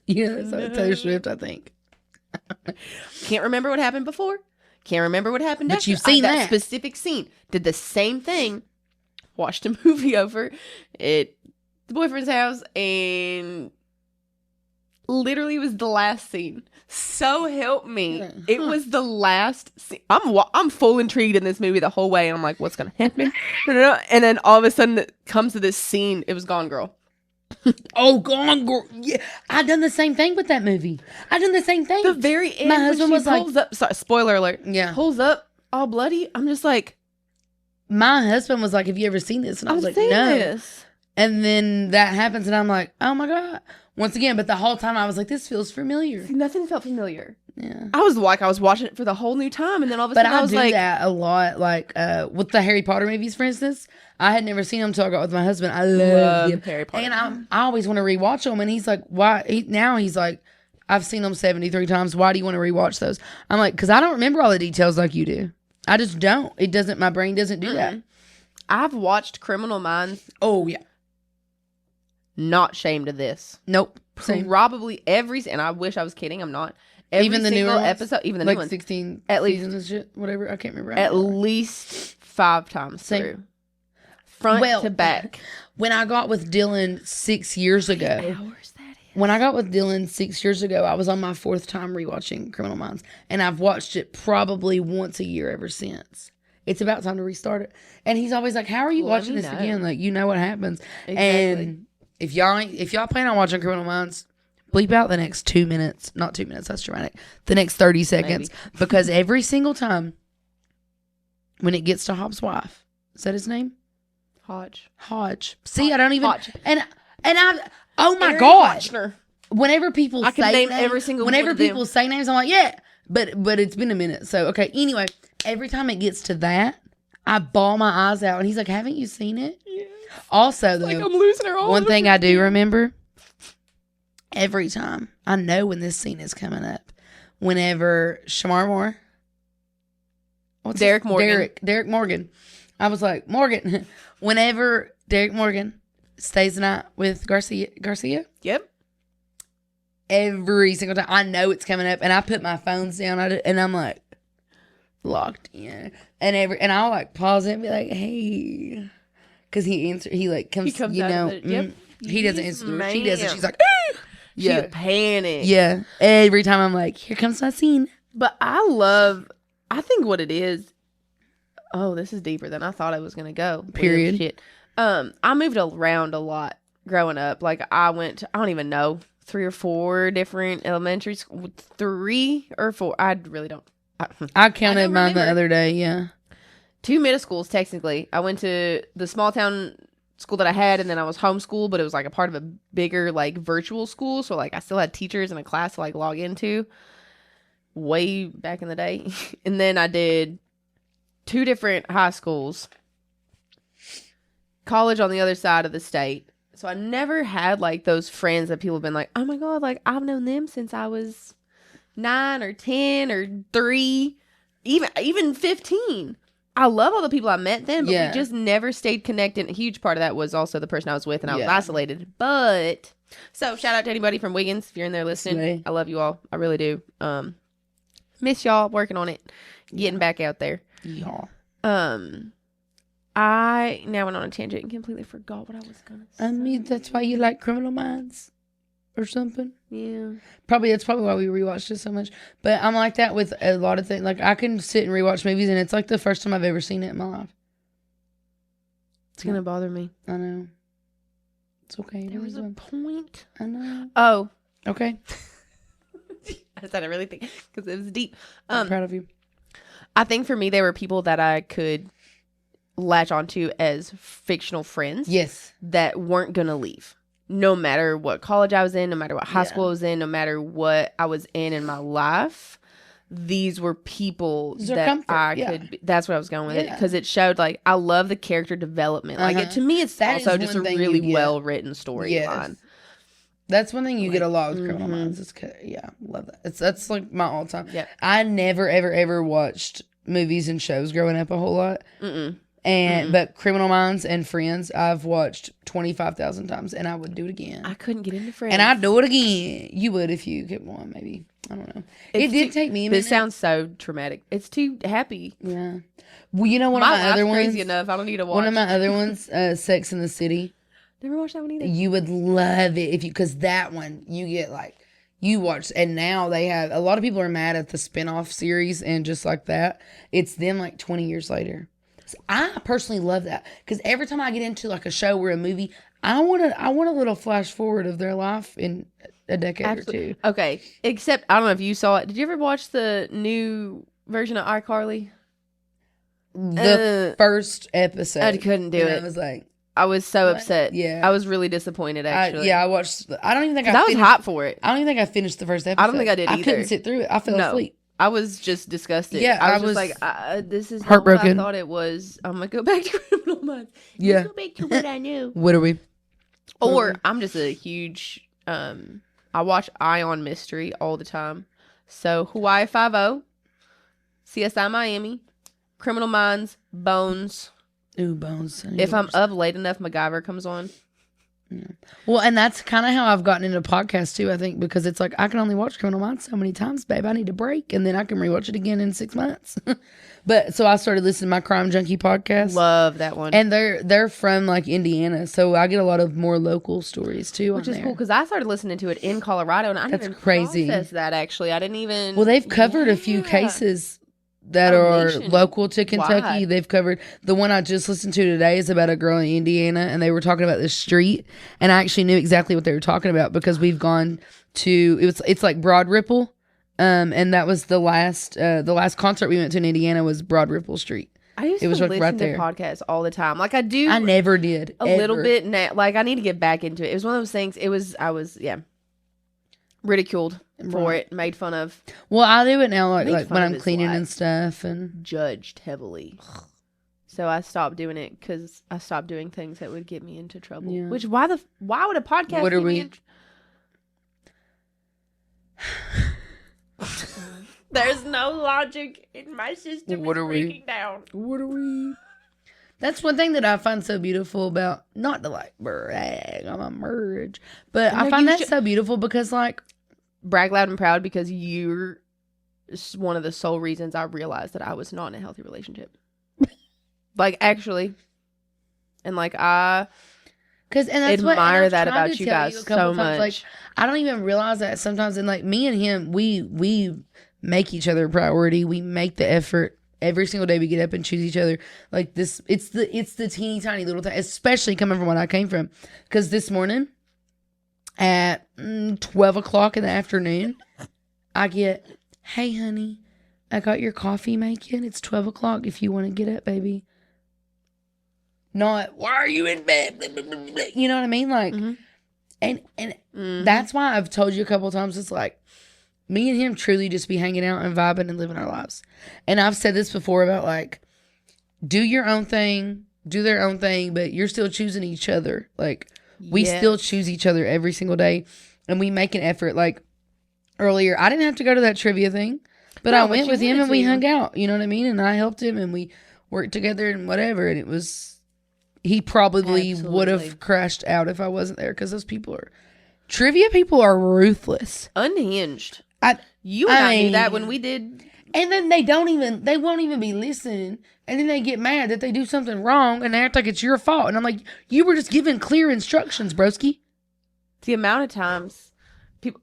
Yeah, that's like Taylor Swift, I think. Can't remember what happened before. Can't remember what happened but after. You've seen that specific scene. Did the same thing. Watched a movie over at the boyfriend's house, and literally was the last scene. So help me. It was the last scene. I'm full intrigued in this movie the whole way, and I'm like, what's gonna happen? And then all of a sudden it comes to this scene. It was Gone Girl. Oh, Gone Girl. Yeah, I done the same thing with that movie. I done the same thing. The very end, my husband was pulls up. Sorry, spoiler alert. Yeah, pulls up all bloody. I'm just like, my husband was like, "Have you ever seen this?" And I was like, "No." This. And then that happens, and I'm like, "Oh my God!" Once again, but the whole time I was like, "This feels familiar." Nothing felt familiar. Yeah, I was watching it for the whole new time, and then all of a sudden I was do like, that a lot. Like with the Harry Potter movies, for instance, I had never seen them until I got with my husband. I love them. Harry Potter, and I always want to rewatch them. And he's like, "Why?" He's like, "I've seen them 73 times. Why do you want to rewatch those?" I'm like, "Because I don't remember all the details like you do. I just don't. It doesn't. My brain doesn't do that." I've watched Criminal Minds. Oh yeah. Not shamed of this. Nope. Same. Probably and I wish I was kidding. I'm not. Even the newer episode, even the like new ones, 16 at least seasons and shit, whatever. I can't remember. At least 5 times through, front to back. When I got with Dylan 6 years ago, hours that is. When I got with Dylan 6 years ago, I was on my 4th time rewatching Criminal Minds, and I've watched it probably once a year ever since. It's about time to restart it. And he's always like, "How are you watching this again? Like, you know what happens." Exactly. And if y'all plan on watching Criminal Minds, bleep out the next 2 minutes. Not 2 minutes, that's dramatic. The next 30 seconds. Maybe. Because every single time when it gets to Hobbs' wife, is that his name? Hodge. See, I don't even. Hodge. And I. Oh my God. Hodgner. Whenever people say name names, every single whenever people say names, I'm like, yeah. But it's been a minute. So okay. Anyway, every time it gets to that, I bawl my eyes out, and he's like, "Haven't you seen it?" Yes. Also, though, like I'm losing her all. One thing I do remember. Every time, I know when this scene is coming up. Whenever Shamar Moore, Derek Morgan, I was like, Morgan. Whenever Derek Morgan stays the night with Garcia. Yep. Every single time, I know it's coming up, and I put my phones down, and I'm like, locked in, and I'll like pause it and be like, "Hey," because he like comes, you know, he doesn't answer. She doesn't. She's like, "Ah!" Yeah, she panic. Yeah, every time I'm like, "Here comes my scene." But I think what it is. Oh, this is deeper than I thought it was gonna go. Period. Shit. I moved around a lot growing up. Like I went to, I don't even know, 3 or 4 different elementary schools. 3 or 4. I really don't. I counted mine the other day. Yeah, 2 middle schools technically. I went to the small town school that I had, and then I was homeschooled, but it was like a part of a bigger like virtual school. So like I still had teachers and a class to like log into. Way back in the day, and then I did 2 different high schools. College on the other side of the state. So I never had like those friends that people have been like, "Oh my God, like I've known them since I was 9 or 10 or 3, even 15. I love all the people I met then, but we just never stayed connected. A huge part of that was also the person I was with, and I was isolated. But so shout out to anybody from Wiggins if you're in there listening. I love you all. I really do. Miss y'all. Working on it. Getting back out there. Y'all. I now went on a tangent and completely forgot what I was gonna say. I mean, that's why you like Criminal Minds or something. Yeah. That's probably why we rewatched it so much. But I'm like that with a lot of things. Like I can sit and rewatch movies, and it's like the first time I've ever seen it in my life. It's gonna bother me. I know. It's okay. There was a point. I know. Oh. Okay. I just had to really think because it was deep. I'm proud of you. I think for me, there were people that I could latch onto as fictional friends. Yes. That weren't gonna leave. No matter what college I was in, no matter what high school I was in, no matter what I was in my life, these were people that I could. That's what I was going with it, because it showed like I love the character development. Like to me, it's also just a really well written storyline. That's one thing you get a lot with Criminal Minds. Love that. That's like my all time. Yep. I never ever watched movies and shows growing up a whole lot. But Criminal Minds and Friends, I've watched 25,000 times, and I would do it again. I couldn't get into Friends, and I'd do it again. You would if you kept one, maybe. I don't know. It did take me a minute. This sounds so traumatic. It's too happy. Yeah. Well, you know one my of my other ones. Crazy enough. I don't need to watch. One of my other ones, Sex in the City. Never watched that one either. You would love it because that one you get like you watch, and now they have a lot of people are mad at the spinoff series and just like that. It's them like 20 years later. So I personally love that because every time I get into like a show or a movie, I want a little flash forward of their life in a decade or two. Okay, except I don't know if you saw it. Did you ever watch the new version of iCarly? The first episode, I couldn't do it. I was like. I was so upset. Yeah. I was really disappointed, actually. I watched. I don't even think I was hot for it. I don't even think I finished the first episode. I don't think I did either. I couldn't sit through it. I fell asleep. I was just disgusted. Yeah, I was just like, this is heartbroken. Not what I thought it was. I'm going to go back to Criminal Minds. Yeah. Let's go back to what I knew. What are we? Or I'm just a huge, I watch Ion Mystery all the time. So Hawaii Five-0, CSI Miami, Criminal Minds, Bones. Ooh, Bones. If I'm up late enough, MacGyver comes on. Yeah. Well, and that's kind of how I've gotten into podcasts too, I think, because it's like I can only watch Criminal Minds so many times, babe. I need a break, and then I can rewatch it again in 6 months. But so I started listening to my Crime Junkie podcast. Love that one. And they're from like Indiana, so I get a lot of more local stories too. Which is cool because I started listening to it in Colorado, and I didn't even crazy. process that actually. I didn't even. Well, they've covered a few cases that are local to Kentucky. Wide. They've covered the one I just listened to today is about a girl in Indiana, and they were talking about this street, and I actually knew exactly what they were talking about because we've gone to it's like Broad Ripple, and that was the last concert we went to in Indiana was Broad Ripple Street. I used to listen to podcasts all the time. Like I do. I never did a little bit now. Like I need to get back into it. It was one of those things. I was ridiculed for it, made fun of. Well, I do it now, like when I'm cleaning and stuff, and judged heavily. So I stopped doing it because I stopped doing things that would get me into trouble. Yeah. Which why would a podcast? What are we? There's no logic in my system. What are we? Down. What are we? That's one thing that I find so beautiful about, not to like brag on my marriage, but I find that so beautiful because like brag loud and proud because you're one of the sole reasons I realized that I was not in a healthy relationship. Like actually, and like I admire that about you guys so much. Like I don't even realize that sometimes, and like me and him, we make each other a priority. We make the effort. Every single day we get up and choose each other. Like this, it's the teeny tiny little thing, especially coming from what I came from. Because this morning at 12 o'clock in the afternoon, I get, hey honey, I got your coffee making. It's 12 o'clock if you want to get up, baby. Not, why are you in bed? You know what I mean? Like, and that's why I've told you a couple of times, it's like, me and him truly just be hanging out and vibing and living our lives. And I've said this before about like, do your own thing, do their own thing, but you're still choosing each other. Like we still choose each other every single day, and we make an effort. Like earlier, I didn't have to go to that trivia thing, but I went with him and we hung out, you know what I mean? And I helped him and we worked together and whatever. And it was, he probably would have crashed out if I wasn't there, because those people are, trivia people are ruthless. Unhinged. I knew that when we did. And then they won't even be listening. And then they get mad that they do something wrong and they act like it's your fault. And I'm like, you were just given clear instructions, broski. The amount of times people.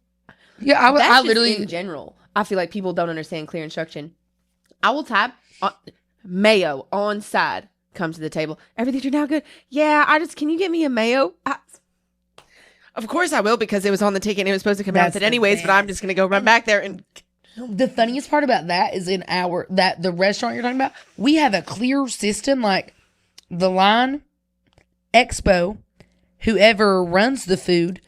Yeah, I literally. In general, I feel like people don't understand clear instruction. I will type mayo on side, come to the table. Everything turned out good. Yeah, can you get me a mayo? Of course I will, because it was on the ticket and it was supposed to come out anyways, but I'm just going to go run back there. And the funniest part about that is the restaurant you're talking about, we have a clear system, like the line, expo, whoever runs the food.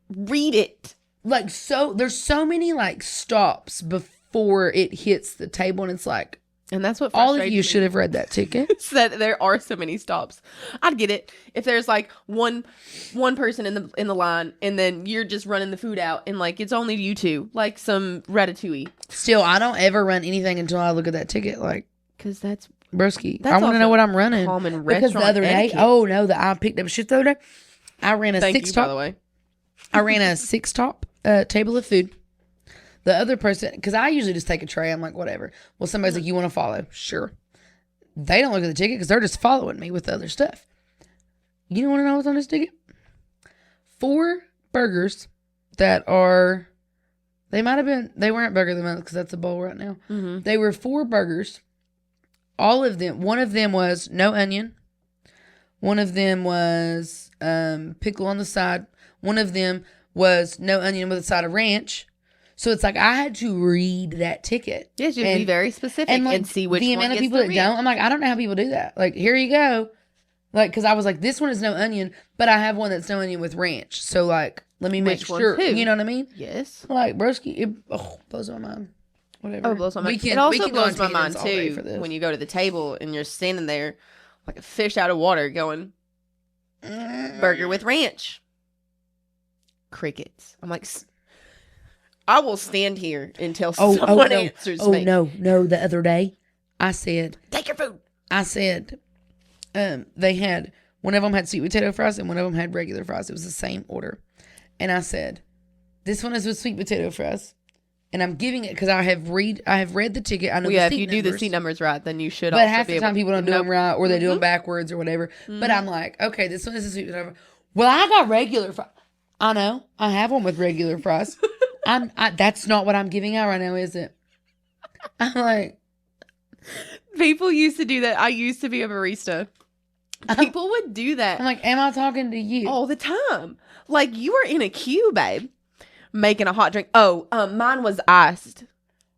Read it. Like, so there's so many like stops before it hits the table, and it's like, And that's what All frustrates of you me. should have read that ticket. It's that there are so many stops. I'd get it if there's like one person in the line, and then you're just running the food out, and like it's only you two, like some ratatouille. Still, I don't ever run anything until I look at that ticket. Like, Because that's broski, That's I want to know also what I'm running. common Because the restaurant other day, etiquette. I picked up shit the other day. I ran a Thank six you, by the top. way. I ran a 6-top table of food. The other person, because I usually just take a tray. I'm like, whatever. Well, somebody's like, you want to follow? Sure. They don't look at the ticket because they're just following me with the other stuff. You don't want to know what's on this ticket? 4 burgers that are, they weren't burger of the month because that's a bowl right now. Mm-hmm. They were 4 burgers. All of them, one of them was no onion. One of them was pickle on the side. One of them was no onion with a side of ranch. So it's like I had to read that ticket. Yes, you have to be very specific and see which the one amount of gets people the that ranch. don't. I'm like, I don't know how people do that. Like, here you go. Like, because I was like, this one is no onion, but I have one that's no onion with ranch. So like, let me make Which one's sure. who? You know what I mean? Yes. Like, broski, it blows my mind. Whatever. Oh, it blows my mind. We It we also can go on blows my mind tangents all day too for this. when you go to the table and you're standing there like a fish out of water going burger with ranch. Crickets. I'm like, I will stand here until someone answers me. No. The other day, I said, Take your food. they had, one of them had sweet potato fries and one of them had regular fries. It was the same order. And I said, this one is with sweet potato fries. And I'm giving it because I have read the ticket. I know Well, the yeah, if seat you do numbers, the seat numbers right, then you should but also half be the able time people don't do Nope. them right or they do them Mhm. backwards or whatever. But I'm like, okay, this one is a sweet potato fry. Well, I got regular fries. I know. I have one with regular fries. That's not what I'm giving out right now, is it? I'm like, People used to do that. I used to be a barista. People would do that I'm like, am I talking to you? all the time. Like you were in a queue, babe, making a hot drink. Oh, mine was iced.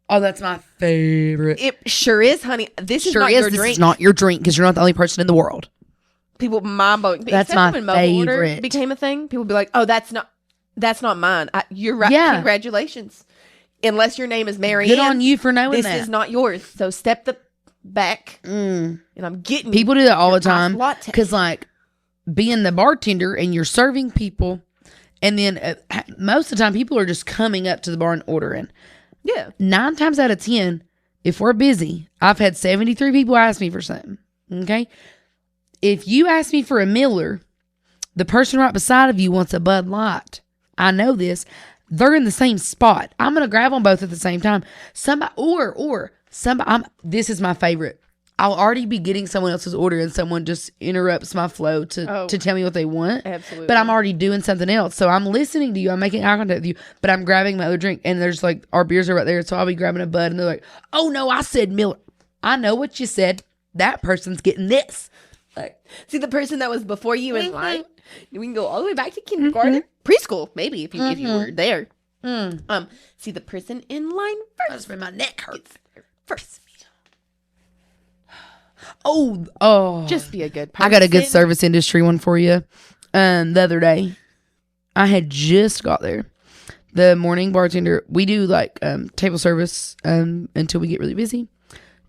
Oh, that's my favorite. It sure is, honey. This is Sure not is. your This drink. is not your drink because you're not the only person in the world. People mind blowing. That's Except my when mobile order favorite. became a thing. People be like, "Oh, that's not mine." You're right. Yeah. Congratulations. Unless your name is Mary Good Ann, on you for knowing this that. is not yours. So step the back, Mm. and I'm getting People do that all your the time iced latte. because, like, being the bartender and you're serving people, and then most of the time people are just coming up to the bar and ordering. Yeah. 9 times out of 10, if we're busy, I've had 73 people ask me for something. Okay, if you ask me for a Miller, the person right beside of you wants a Bud Light. I know this. They're in the same spot. I'm gonna grab them both at the same time. Somebody or somebody. This is my favorite. I'll already be getting someone else's order and someone just interrupts my flow to tell me what they want. Absolutely. But I'm already doing something else. So I'm listening to you. I'm making eye contact with you, but I'm grabbing my other drink. And there's like, our beers are right there. So I'll be grabbing a Bud and they're like, oh no, I said Miller. I know what you said. That person's getting this. Like, See the person that was before you in line. We can go all the way back to kindergarten, preschool, maybe if you were there. See the person in line that's when my neck hurts. first. Oh. Just be a good person. I got a good service industry one for you. The other day, I had just got there. The morning bartender, we do like table service until we get really busy.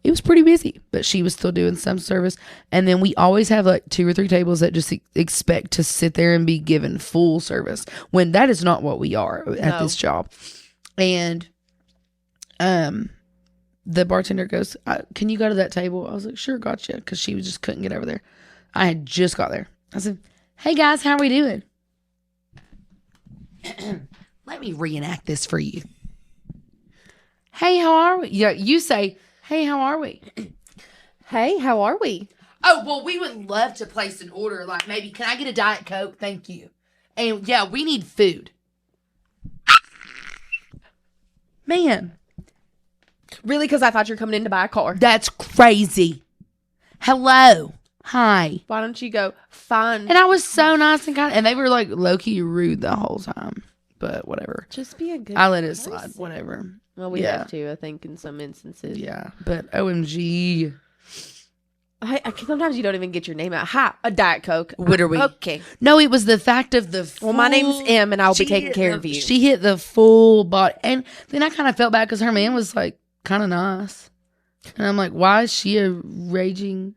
It was pretty busy, but she was still doing some service. And then we always have like 2 or 3 tables that just expect to sit there and be given full service when that is not what we are at this job. And the bartender goes, can you go to that table? I was like, sure, gotcha. Because she just couldn't get over there. I had just got there. I said, hey guys, how are we doing? Let me reenact this for you. Hey, how are we? Yeah, you say, hey, how are we? Hey, how are we? Oh, well, we would love to place an order. Like, maybe, can I get a Diet Coke? Thank you. And yeah, we need food. Man, Really? Because I thought you were coming in to buy a car. that's crazy. Hello. Hi. Why don't you go find? And I was so nice and kind. And they were like low-key rude the whole time. But whatever. Just be a good. I let it person. slide. Whatever. Well, we Yeah. have to, I think, in some instances. Yeah. But OMG. Sometimes you don't even get your name out. Hi, a Diet Coke. What are we? Okay. No, it was the fact of the Well, my name's full- M, and I'll be she taking hit care the- of you. She hit the full body. And then I kind of felt bad because her man was like kind of nice. And I'm like, why is she a raging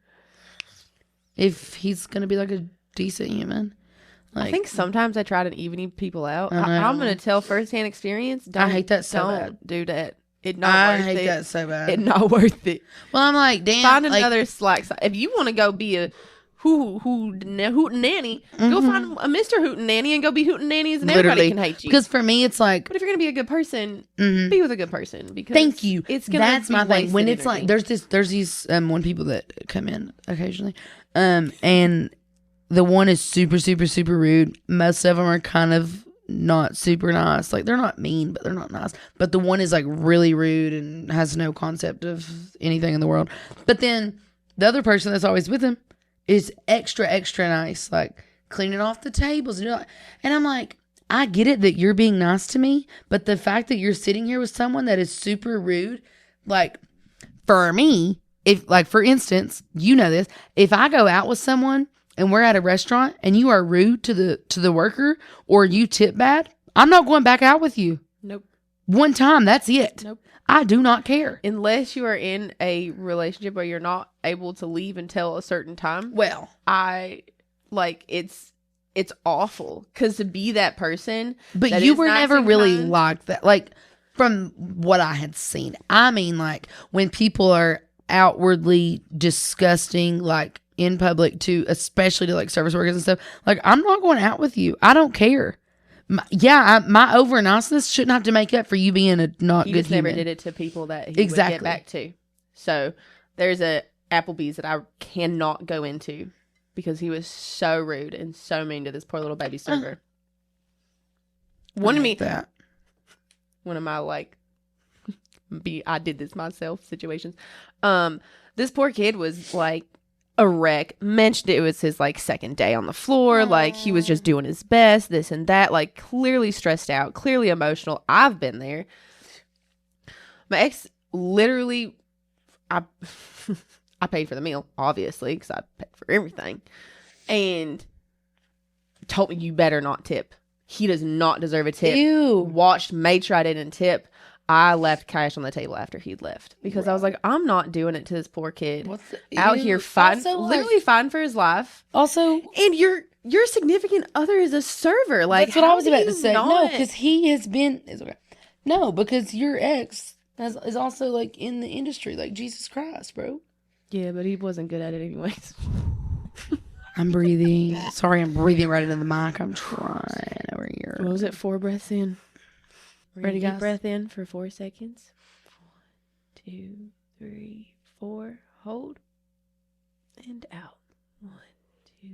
if he's going to be like a decent human? Like, I think sometimes I try to even people out. I know. I'm going to tell firsthand experience. I hate that so don't bad. do that. It not I worth hate it. that so bad. It not worth it. Well, I'm like, damn. Find like, another slack side. If you want to go be a hootenanny, go find a Mr. Hootenanny and go be hootenannies, and everybody can hate you. Because for me, it's like, but if you're gonna be a good person, be with a good person. Because thank you. It's gonna That's my thing. When it's energy. like, there's these one people that come in occasionally, and the one is super, super, super rude. Most of them are kind of not super nice. Like, they're not mean, but they're not nice. But the one is like really rude and has no concept of anything in the world. But then the other person that's always with him is extra, extra nice, like cleaning off the tables. And I'm like, I get it that you're being nice to me, but the fact that you're sitting here with someone that is super rude, like, for me, if, like, for instance, you know this, if I go out with someone and we're at a restaurant and you are rude to the worker or you tip bad, I'm not going back out with you. Nope. One time, that's it. Nope. I do not care. Unless you are in a relationship where you're not able to leave until a certain time. Well, it's awful. Because to be that person. But that you is were nice never and really kind, like that. Like, from what I had seen. I mean, like, when people are outwardly disgusting, like, in public especially to, like, service workers and stuff, like, I'm not going out with you. I don't care. My over niceness shouldn't have to make up for you being a not he good just human. never did it to people that he would get back to. So there's a Applebee's that I cannot go into because he was so rude and so mean to this poor little baby server. One of my like I did this myself situations. This poor kid was like a wreck. Mentioned it was his like second day on the floor. Like, he was just doing his best, this and that, like, clearly stressed out, clearly emotional. I've been there. My ex literally, I paid for the meal, obviously, because I paid for everything, and told me, you better not tip. He does not deserve a tip. Ew. Made sure I didn't tip. I left cash on the table after he'd left because I was like, I'm not doing it to this poor kid out here fighting, literally fighting for his life. Also, and your significant other is a server. Like, that's what I was about to say. No, because he has been. No, because your ex is also like in the industry. Like, Jesus Christ, bro. Yeah, but he wasn't good at it anyways. I'm breathing. Sorry, I'm breathing right into the mic. I'm trying over here. What was it? 4 breaths in. Ready, guys? Deep breath in for 4 seconds. 1, 2, 3, 4. Hold. And out. 1, 2,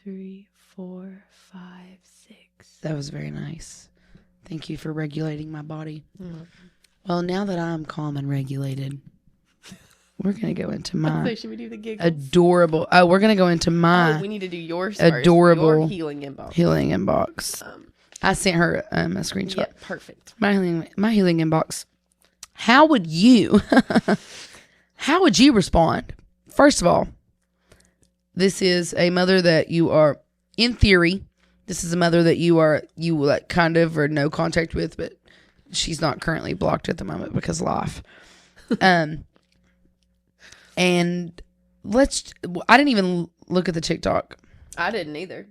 3, 4, 5, 6. That was very nice. Thank you for regulating my body. Mm-hmm. Well, now that I'm calm and regulated, we're going to go into my should we do the giggles? adorable. Oh, we're going to go into my we need to do yours adorable first. Your healing inbox. I sent her a screenshot. Yeah, perfect. My healing inbox. How would you respond? First of all, this is a mother that you are, in theory, this is a mother that you like kind of or no contact with, but she's not currently blocked at the moment because of life. And I didn't even look at the TikTok. I didn't either.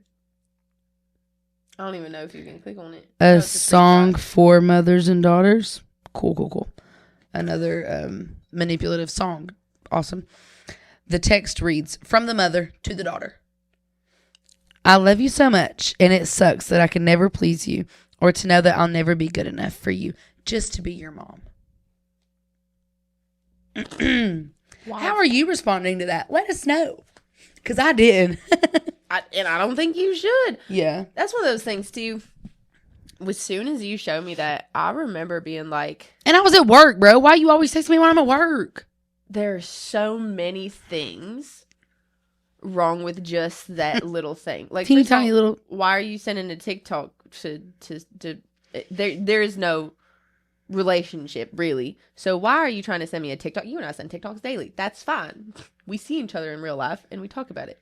I don't even know if you can click on it. A song for mothers and daughters. Cool. Another manipulative song. Awesome. The text reads, from the mother to the daughter. I love you so much, and it sucks that I can never please you or to know that I'll never be good enough for you just to be your mom. Wow. How are you responding to that? Let us know. Because I did. And I don't think you should. Yeah. That's one of those things, too. As soon as you showed me that, I remember being like... And I was at work, bro. Why you always text me when I'm at work? There are so many things wrong with just that little thing. Like, teeny tiny little... Why are you sending a TikTok to there is no relationship, really. So why are you trying to send me a TikTok? You and I send TikToks daily. That's fine. We see each other in real life, and we talk about it.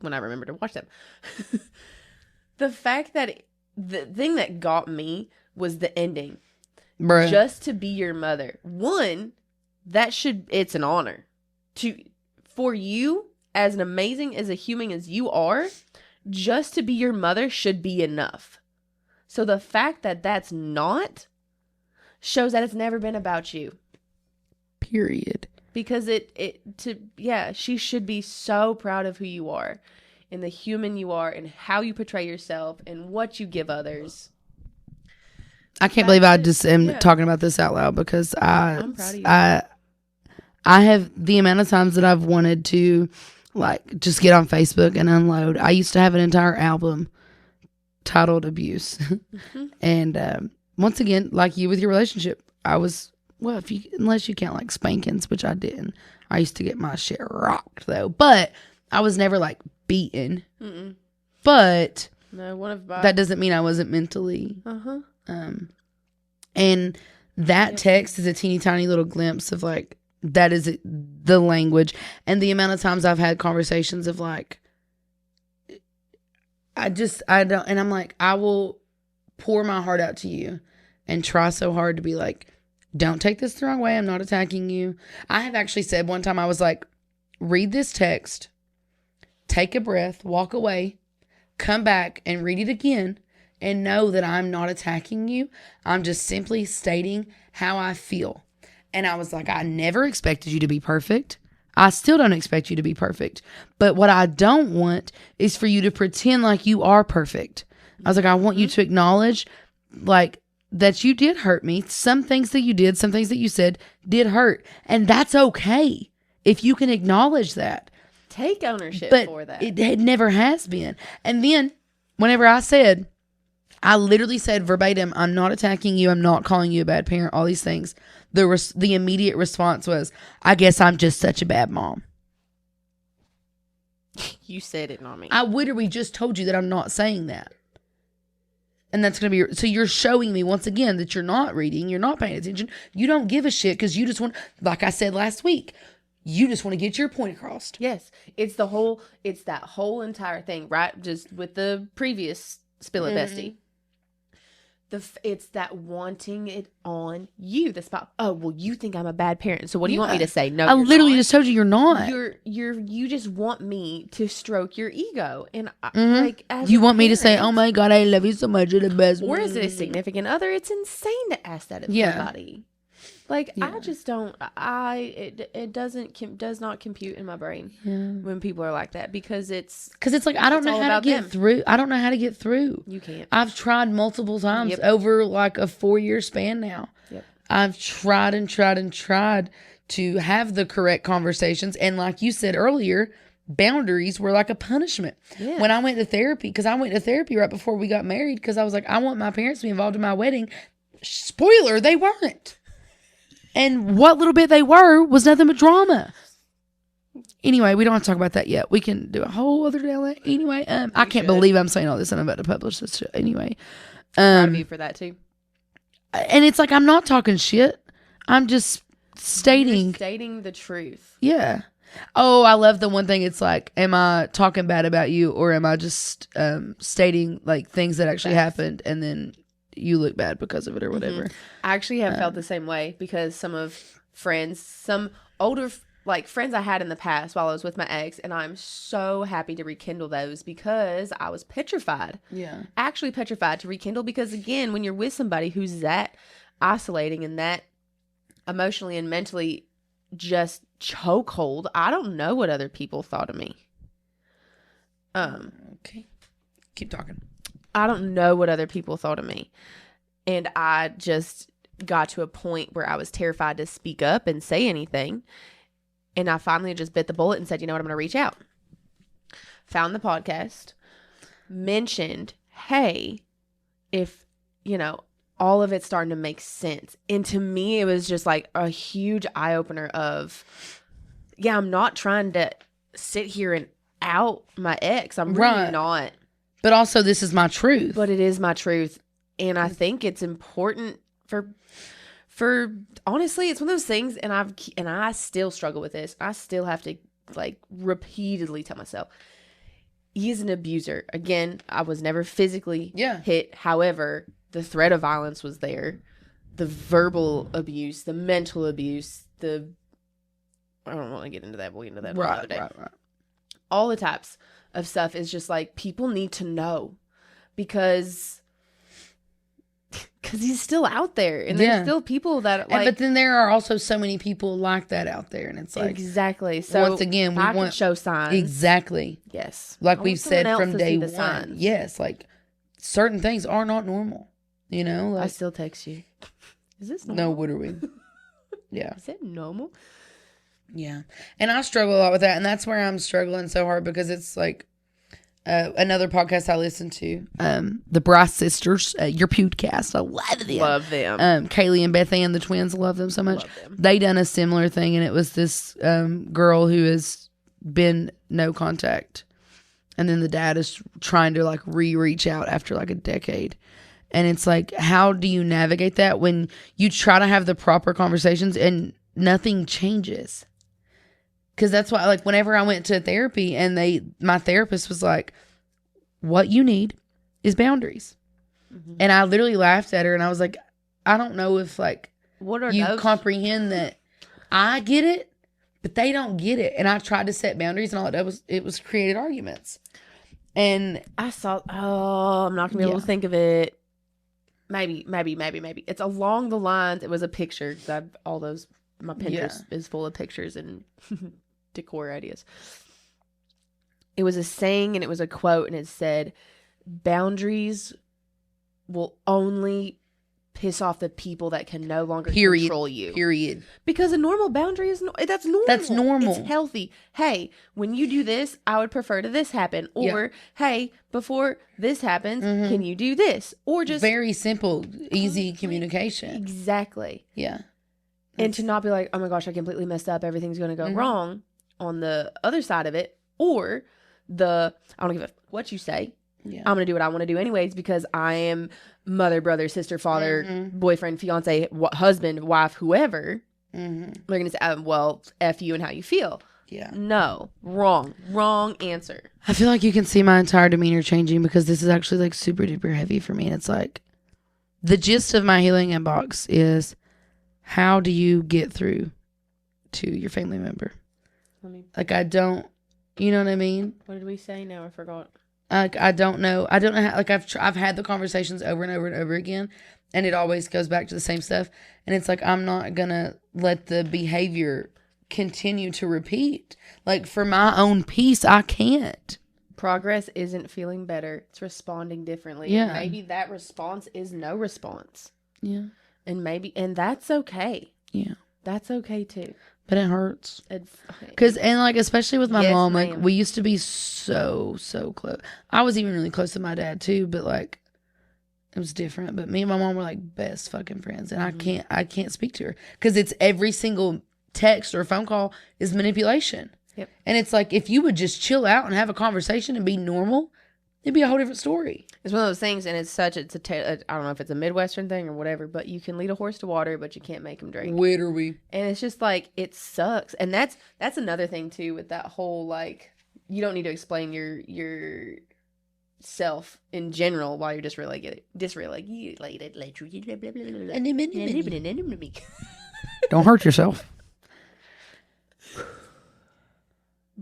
When I remember to watch them. The fact that the thing that got me was the ending. Bruh. Just to be your mother. One, it's an honor for you, as an amazing as a human as you are, just to be your mother should be enough. So the fact that that's not shows that it's never been about you. Period. Because she should be so proud of who you are and the human you are and how you portray yourself and what you give others. I can't believe I just am talking about this out loud because I'm proud of you. I have the amount of times that I've wanted to like just get on Facebook and unload. I used to have an entire album titled Abuse. Mm-hmm. And once again, like you with your relationship, I was, well, unless you count like spankings, which I didn't. I used to get my shit rocked though, but I was never like beaten. Mm-mm. But no, that doesn't mean I wasn't mentally. Uh-huh. And that text is a teeny tiny little glimpse of like, that is the language. And the amount of times I've had conversations of like, I don't, and I'm like, I will pour my heart out to you and try so hard to be like, don't take this the wrong way. I'm not attacking you. I have actually said one time, I was like, read this text, take a breath, walk away, come back and read it again and know that I'm not attacking you. I'm just simply stating how I feel. And I was like, I never expected you to be perfect. I still don't expect you to be perfect. But what I don't want is for you to pretend like you are perfect. I was like, I want you to acknowledge like that you did hurt me. Some things that you did, some things that you said did hurt. And that's okay if you can acknowledge that. Take ownership for that. It never has been. And then whenever I literally said verbatim, I'm not attacking you. I'm not calling you a bad parent. All these things. The immediate response was, I guess I'm just such a bad mom. You said it, not me. I literally just told you that I'm not saying that. And that's going to be, so you're showing me once again that you're not reading, you're not paying attention. You don't give a shit because you just want, like I said last week, you just want to get your point across. Yes. It's that whole entire thing, right? Just with the previous Spill It Bestie. It's that wanting it on you. The spot. Oh, well, you think I'm a bad parent. So what do you want me to say? No, I literally just told you you're not. You just want me to stroke your ego, and like as you want me to say, "Oh my God, I love you so much, you're the best." Or is it a significant other? It's insane to ask that of somebody. Like I just don't. It does not compute in my brain when people are like that because it's like I don't know how to get through. I don't know how to get through. You can't. I've tried multiple times over like a 4-year span now. Yep. I've tried and tried and tried to have the correct conversations, and like you said earlier, boundaries were like a punishment. Yeah. When I went to therapy, because I went to therapy right before we got married, because I was like, I want my parents to be involved in my wedding. Spoiler, they weren't. And what little bit they were was nothing but drama. Anyway, we don't have to talk about that yet. We can do a whole other day on that. Anyway, I can't believe I'm saying all this and I'm about to publish this shit. Anyway. Proud of you for that too. And it's like, I'm not talking shit. I'm just stating. You're stating the truth. Yeah. Oh, I love the one thing. It's like, am I talking bad about you or am I just stating like things that actually happened and then you look bad because of it or whatever. Mm-hmm. I actually have felt the same way because some older like friends I had in the past while I was with my ex, and I'm so happy to rekindle those because I was petrified. Yeah. Actually petrified to rekindle because again, when you're with somebody who's that isolating and that emotionally and mentally just chokehold, I don't know what other people thought of me. Okay. Keep talking. I don't know what other people thought of me. And I just got to a point where I was terrified to speak up and say anything. And I finally just bit the bullet and said, you know what, I'm going to reach out. Found the podcast. Mentioned, hey, if, all of it's starting to make sense. And to me, it was just like a huge eye-opener of, I'm not trying to sit here and out my ex. I'm really not. But also, this is my truth. But it is my truth. And I think it's important for honestly, it's one of those things, and I still struggle with this. I still have to, like, repeatedly tell myself, he's an abuser. Again, I was never physically hit. However, the threat of violence was there. The verbal abuse, the mental abuse, I don't want to get into that. We'll get into that Right, another day. right. All the types of stuff is just like people need to know because he's still out there and there's still people that like. But then there are also so many people like that out there, and it's like exactly. So once again, we want to show signs. Exactly. Yes. Like we've said from day one. Signs. Yes, like certain things are not normal. You know, like, I still text you. Is this no? normal? What are we? Yeah. Is it normal? Yeah, and I struggle a lot with that, and that's where I'm struggling so hard because it's like another podcast I listen to, the Bryce sisters, your podcast. I love them. Love them. Kaylee and Beth Ann, the twins, love them so much. Love them. They done a similar thing, and it was this girl who has been no contact, and then the dad is trying to like reach out after like a decade. And it's like, how do you navigate that when you try to have the proper conversations and nothing changes? Because that's why, like, whenever I went to therapy and my therapist was like, what you need is boundaries. Mm-hmm. And I literally laughed at her and I was like, I don't know if, like, what are you those? Comprehend that I get it, but they don't get it. And I tried to set boundaries and all that it was created arguments. And I saw, I'm not going to be able to think of it. Maybe. It's along the lines, it was a picture. Cause my Pinterest is full of pictures and decor ideas. It was a saying and it was a quote and it said, boundaries will only piss off the people that can no longer control you. Period. Because a normal boundary that's normal. That's normal. It's healthy. Hey, when you do this, I would prefer to this happen. Or, hey, before this happens, can you do this? Or just very simple, easy communication. Exactly. Yeah. And to not be like, oh my gosh, I completely messed up. Everything's going to go wrong on the other side of it. Or I don't give a what you say. Yeah. I'm going to do what I want to do anyways because I am mother, brother, sister, father, boyfriend, fiance, husband, wife, whoever. They're going to say, well, F you and how you feel. Yeah. No. Wrong answer. I feel like you can see my entire demeanor changing because this is actually like super duper heavy for me. And it's like the gist of my healing inbox is, how do you get through to your family member? Like, I don't, you know what I mean? What did we say? Now I forgot. Like, I don't know how, like, I've had the conversations over and over and over again, and it always goes back to the same stuff. And it's like, I'm not gonna let the behavior continue to repeat. Like, for my own peace, I can't. Progress isn't feeling better. It's responding differently. Yeah. And maybe that response is no response. Yeah. And that's okay. Yeah. That's okay too. But it hurts. And like, especially with my mom, like, we used to be so close. I was even really close to my dad too, but like, it was different. But me and my mom were like best fucking friends. And I can't speak to her because it's every single text or phone call is manipulation. Yep. And it's like, if you would just chill out and have a conversation and be normal, it'd be a whole different story. It's one of those things, and I don't know if it's a Midwestern thing or whatever, but you can lead a horse to water, but you can't make him drink. Literally. And it's just like, it sucks. And that's another thing too with that whole, like, you don't need to explain your self in general while you're dysregulated. Don't hurt yourself.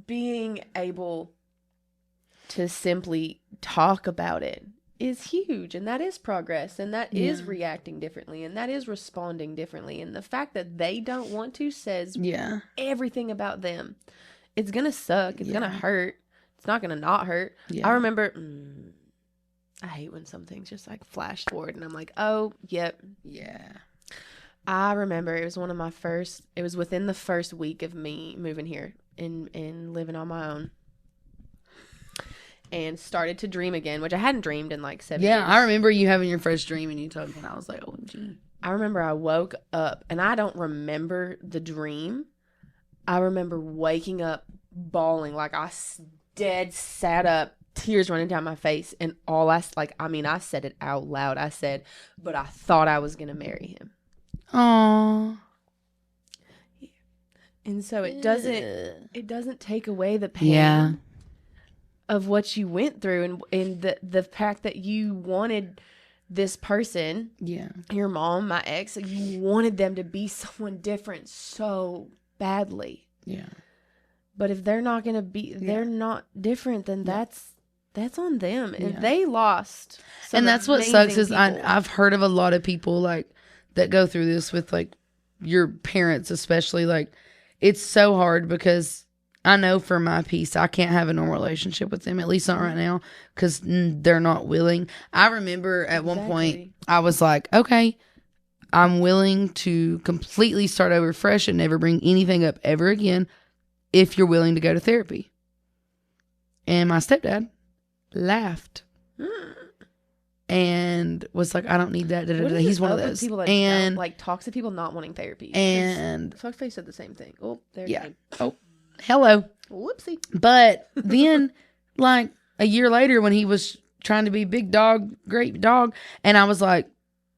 Being able to simply talk about it is huge, and that is progress, and that is reacting differently, and that is responding differently. And the fact that they don't want to says everything about them. It's gonna suck. It's gonna hurt. It's not gonna not hurt. I remember I hate when some things just like flash forward and I'm like, oh yep. Yeah. I remember it was within the first week of me moving here and living on my own. And started to dream again, which I hadn't dreamed in like 7 years. Yeah, I remember you having your first dream and you told me, and I was like, OMG. I remember I woke up, and I don't remember the dream. I remember waking up bawling, like I sat up, tears running down my face, and I said it out loud. I said, but I thought I was going to marry him. Aww. Yeah. And so it doesn't take away the pain. Of what you went through and the fact that you wanted this person, Yeah. your mom, my ex, like, you wanted them to be someone different so badly. Yeah. But if they're not going to be, they're not different, then that's on them. And they lost some and that's what sucks is amazing people. I've heard of a lot of people like that go through this with like your parents, especially. Like, it's so hard because I know for my piece, I can't have a normal relationship with them, at least not right now, because they're not willing. I remember at one point I was like, okay, I'm willing to completely start over fresh and never bring anything up ever again if you're willing to go to therapy. And my stepdad laughed and was like, I don't need that. He's one of those. People that and like toxic people not wanting therapy. And Fuckface said the same thing. Oh, there. Yeah. Oh, hello. Whoopsie. But then, like a year later, when he was trying to be big dog, great dog, and I was like,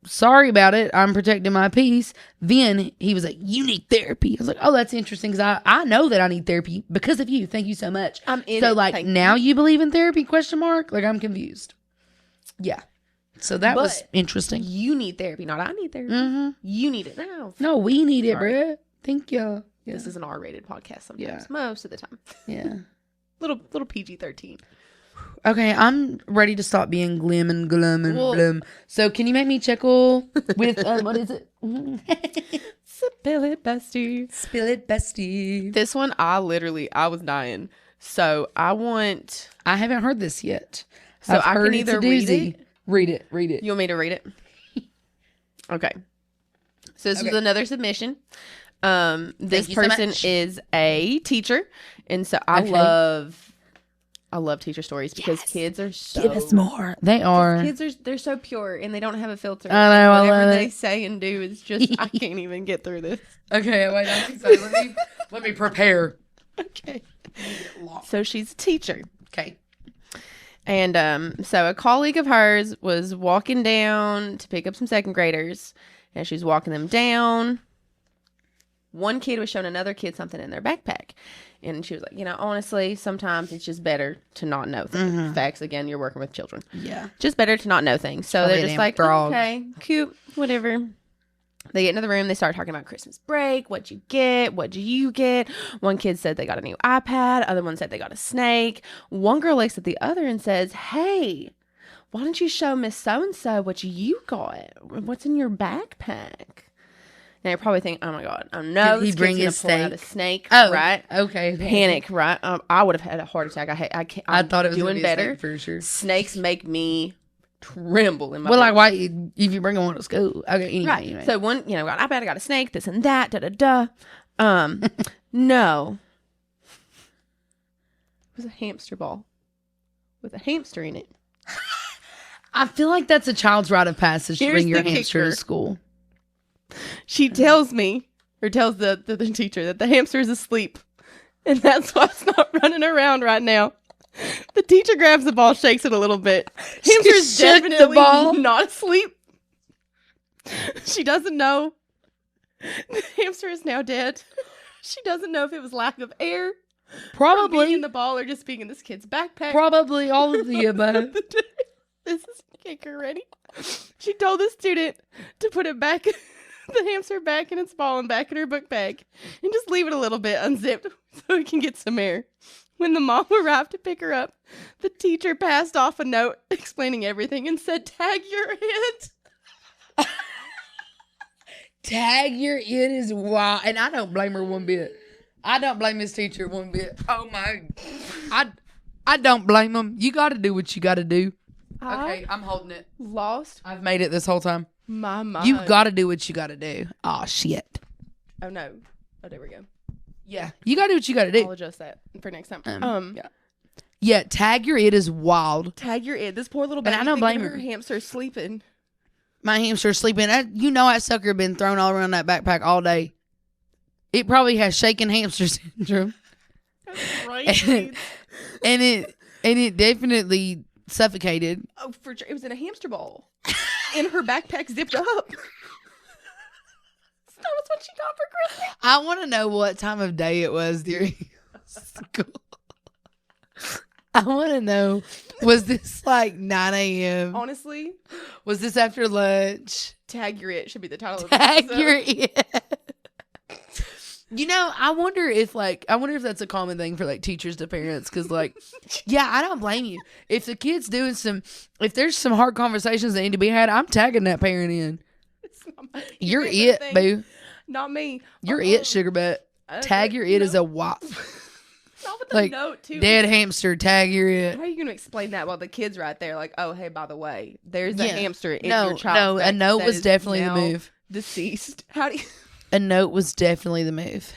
sorry about it, I'm protecting my peace. Then he was like, you need therapy. I was like, oh, that's interesting, because I know that I need therapy because of you. Thank you so much. I'm in so it, like now you believe in therapy? Question mark. Like, I'm confused. Yeah. So that was interesting. You need therapy, not I need therapy. Mm-hmm. You need it now. No, we need it, bruh. Thank you. Yeah. This is an R-rated podcast sometimes, most of the time. Yeah. little PG-13. Okay, I'm ready to stop being glum and glum. So can you make me chuckle with, what is it? Spill it, bestie. Spill it, bestie. This one, I was dying. So I haven't heard this yet. So I can either read it. Read it. You want me to read it? Okay. So this was another submission. This person is a teacher. And so I love teacher stories because kids are so... Give us more. They are. They're so pure and they don't have a filter. I know, Whatever they say and do is just, I can't even get through this. Okay, wait, I'm excited. Let me prepare. Okay. So she's a teacher. Okay. And so a colleague of hers was walking down to pick up some second graders, and she's walking them down. One kid was showing another kid something in their backpack. And she was like, honestly, sometimes it's just better to not know things. Mm-hmm. Facts, again, you're working with children. Yeah. Just better to not know things. So they're just like, okay, cute, whatever. They get into the room. They start talking about Christmas break. What'd you get? What do you get? One kid said they got a new iPad. Other one said they got a snake. One girl looks at the other and says, hey, why don't you show Miss So-and-so what you got? What's in your backpack? Now you're probably thinking, oh my God, I know this kid's gonna pull out a snake, right? Okay. Panic, right? I would have had a heart attack. I thought it was doing better. For sure. Snakes make me tremble in my like, why if you bring one to school? Okay, anyway. So one, got iPad, I got a snake, this and that, no. It was a hamster ball with a hamster in it. I feel like that's a child's rite of passage to bring your hamster to school. She tells me, or tells the teacher, that the hamster is asleep, and that's why it's not running around right now. The teacher grabs the ball, shakes it a little bit. Hamster's definitely not asleep. She doesn't know. The hamster is now dead. She doesn't know if it was lack of air, probably being in the ball, or just being in this kid's backpack. Probably all of the above. This is kicker ready. She told the student to put it back, the hamster back in its ball and back in her book bag, and just leave it a little bit unzipped so it can get some air. When the mom arrived to pick her up, the teacher passed off a note explaining everything and said, tag your it. Tag your it is wild. And I don't blame her one bit. I don't blame this teacher one bit. Oh my. I don't blame them. You got to do what you got to do. Okay, I'm holding it. Lost. I've made it this whole time. My mind. You've got to do what you got to do. Oh, shit. Oh, no. Oh, there we go. Yeah. You got to do what you got to do. I'll adjust that for next time. Yeah. Yeah, tag your it is wild. Tag your it. This poor little baby. And I don't blame her. Her hamster's sleeping. My hamster's sleeping. That sucker been thrown all around that backpack all day. It probably has shaken hamster syndrome. That's right. and it definitely suffocated. Oh, it was in a hamster ball. And her backpack zipped up. That was what she got for Christmas. I want to know what time of day it was during school. I want to know, was this like 9 a.m.? Honestly, Was this after lunch? Tag Your It should be the title of the Tag episode. your it. I wonder if that's a common thing for like teachers to parents. Cause like, yeah, I don't blame you. If the kid's doing if there's some hard conversations that need to be had, I'm tagging that parent in. You're it, boo. Not me. You're it, sugar butt. Tag your it as a wop. Not with the Like, note too. dead hamster, tag your it. How are you going to explain that while the kid's right there? Like, oh, hey, by the way, there's a hamster in No, your child's a note that was is definitely the now move. Deceased. How do you A note was definitely the move.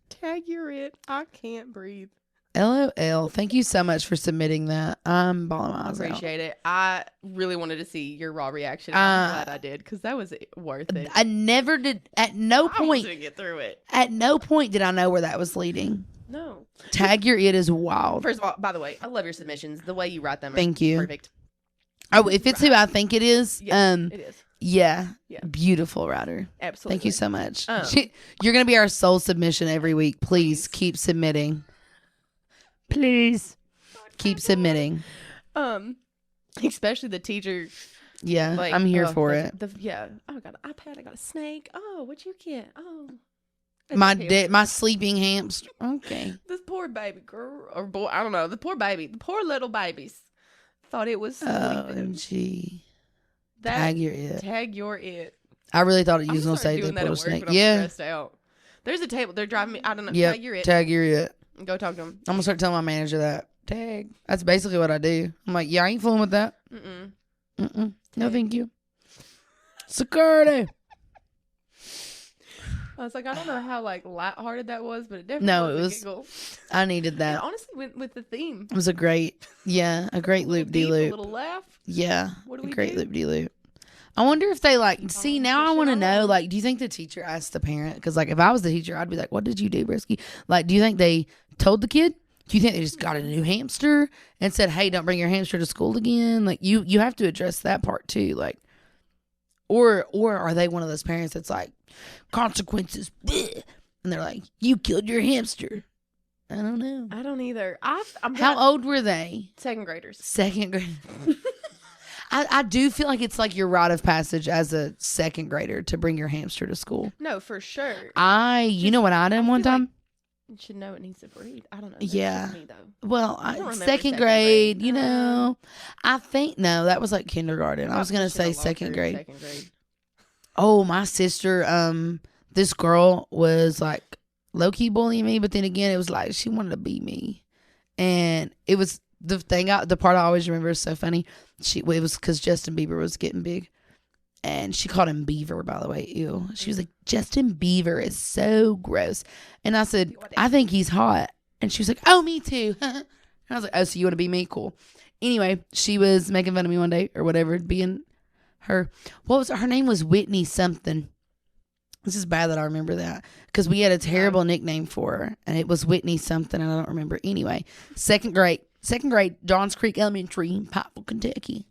tag your it? I can't breathe. LOL. Thank you so much for submitting that. I'm bawling my eyes out. Appreciate it. I really wanted to see your raw reaction. I'm glad I did because that was worth it. I never did. At no I point. to get through it. At no point did I know where that was leading. No. Tag your it is wild. First of all, by the way, I love your submissions. The way you write them. Thank you. Perfect. Oh, if it's who I think it is, Yes, it is. yeah, Yeah. Beautiful writer. Absolutely. Thank you so much. You're gonna be our sole submission every week. Please keep submitting. Please keep submitting. Especially the teacher. Yeah, Like, I'm here for it. Yeah. Oh, I got an iPad. I got a snake. Oh, what you get? Oh. My sleeping hamster. Okay. This poor baby girl or boy. I don't know. The poor baby. The poor little babies thought it was sleeping. OMG. Tag your it. Tag your it. I really thought you was gonna gonna say doing the that little at work snake. when I'm Yeah. stressed out. There's a table. They're driving me. I don't know. Yep. Tag your it. Tag your it. Go talk to them. I'm gonna start telling my manager that. Tag. That's basically what I do. I'm like, yeah, I ain't fooling with that. No, thank you. Security. I was like, I don't know how like lighthearted that was, but it definitely No, was it a was. giggle. I needed And that. honestly, went with the theme. It was a great loop de A loop. little laugh. Yeah, What do a we great do? loop de loop. I wonder if they like. See, now I push it want to on know. them. Like, do you think the teacher asked the parent? Because like, if I was the teacher, I'd be like, "What did you do, Brisky?" Like, do you think they told the kid? Do you think they just got a new hamster and said, "Hey, don't bring your hamster to school again"? Like, you have to address that part too. Like, or are they one of those parents that's like, consequences, bleh, and they're like, "You killed your hamster." I don't know. I don't either. I'm How old were they? second graders. Second grade. I do feel like it's like your rite of passage as a second grader to bring your hamster to school. No, for sure. You know what I did one feel like time? You should know it needs to breathe. I don't know. Yeah. That's just me, though. Well, I don't remember second second grade, grade. you know. I think, no, that was like kindergarten. I was going to Pushing say along second through grade. Second grade. Oh, my sister, this girl was like low-key bullying me, but then again, it was like she wanted to be me. And it was the part I always remember is so funny. It was because Justin Bieber was getting big. And she called him Beaver, by the way. Ew. She was like, Justin Bieber is so gross. And I said, I think he's hot. And she was like, oh, me too. And I was like, oh, so you want to be me? Cool. Anyway, she was making fun of me one day or whatever, being her. Her name was Whitney something. This is bad that I remember that. Because we had a terrible nickname for her. And it was Whitney something, and I don't remember. Anyway, second grade, Johns Creek Elementary in Pikeville, Kentucky.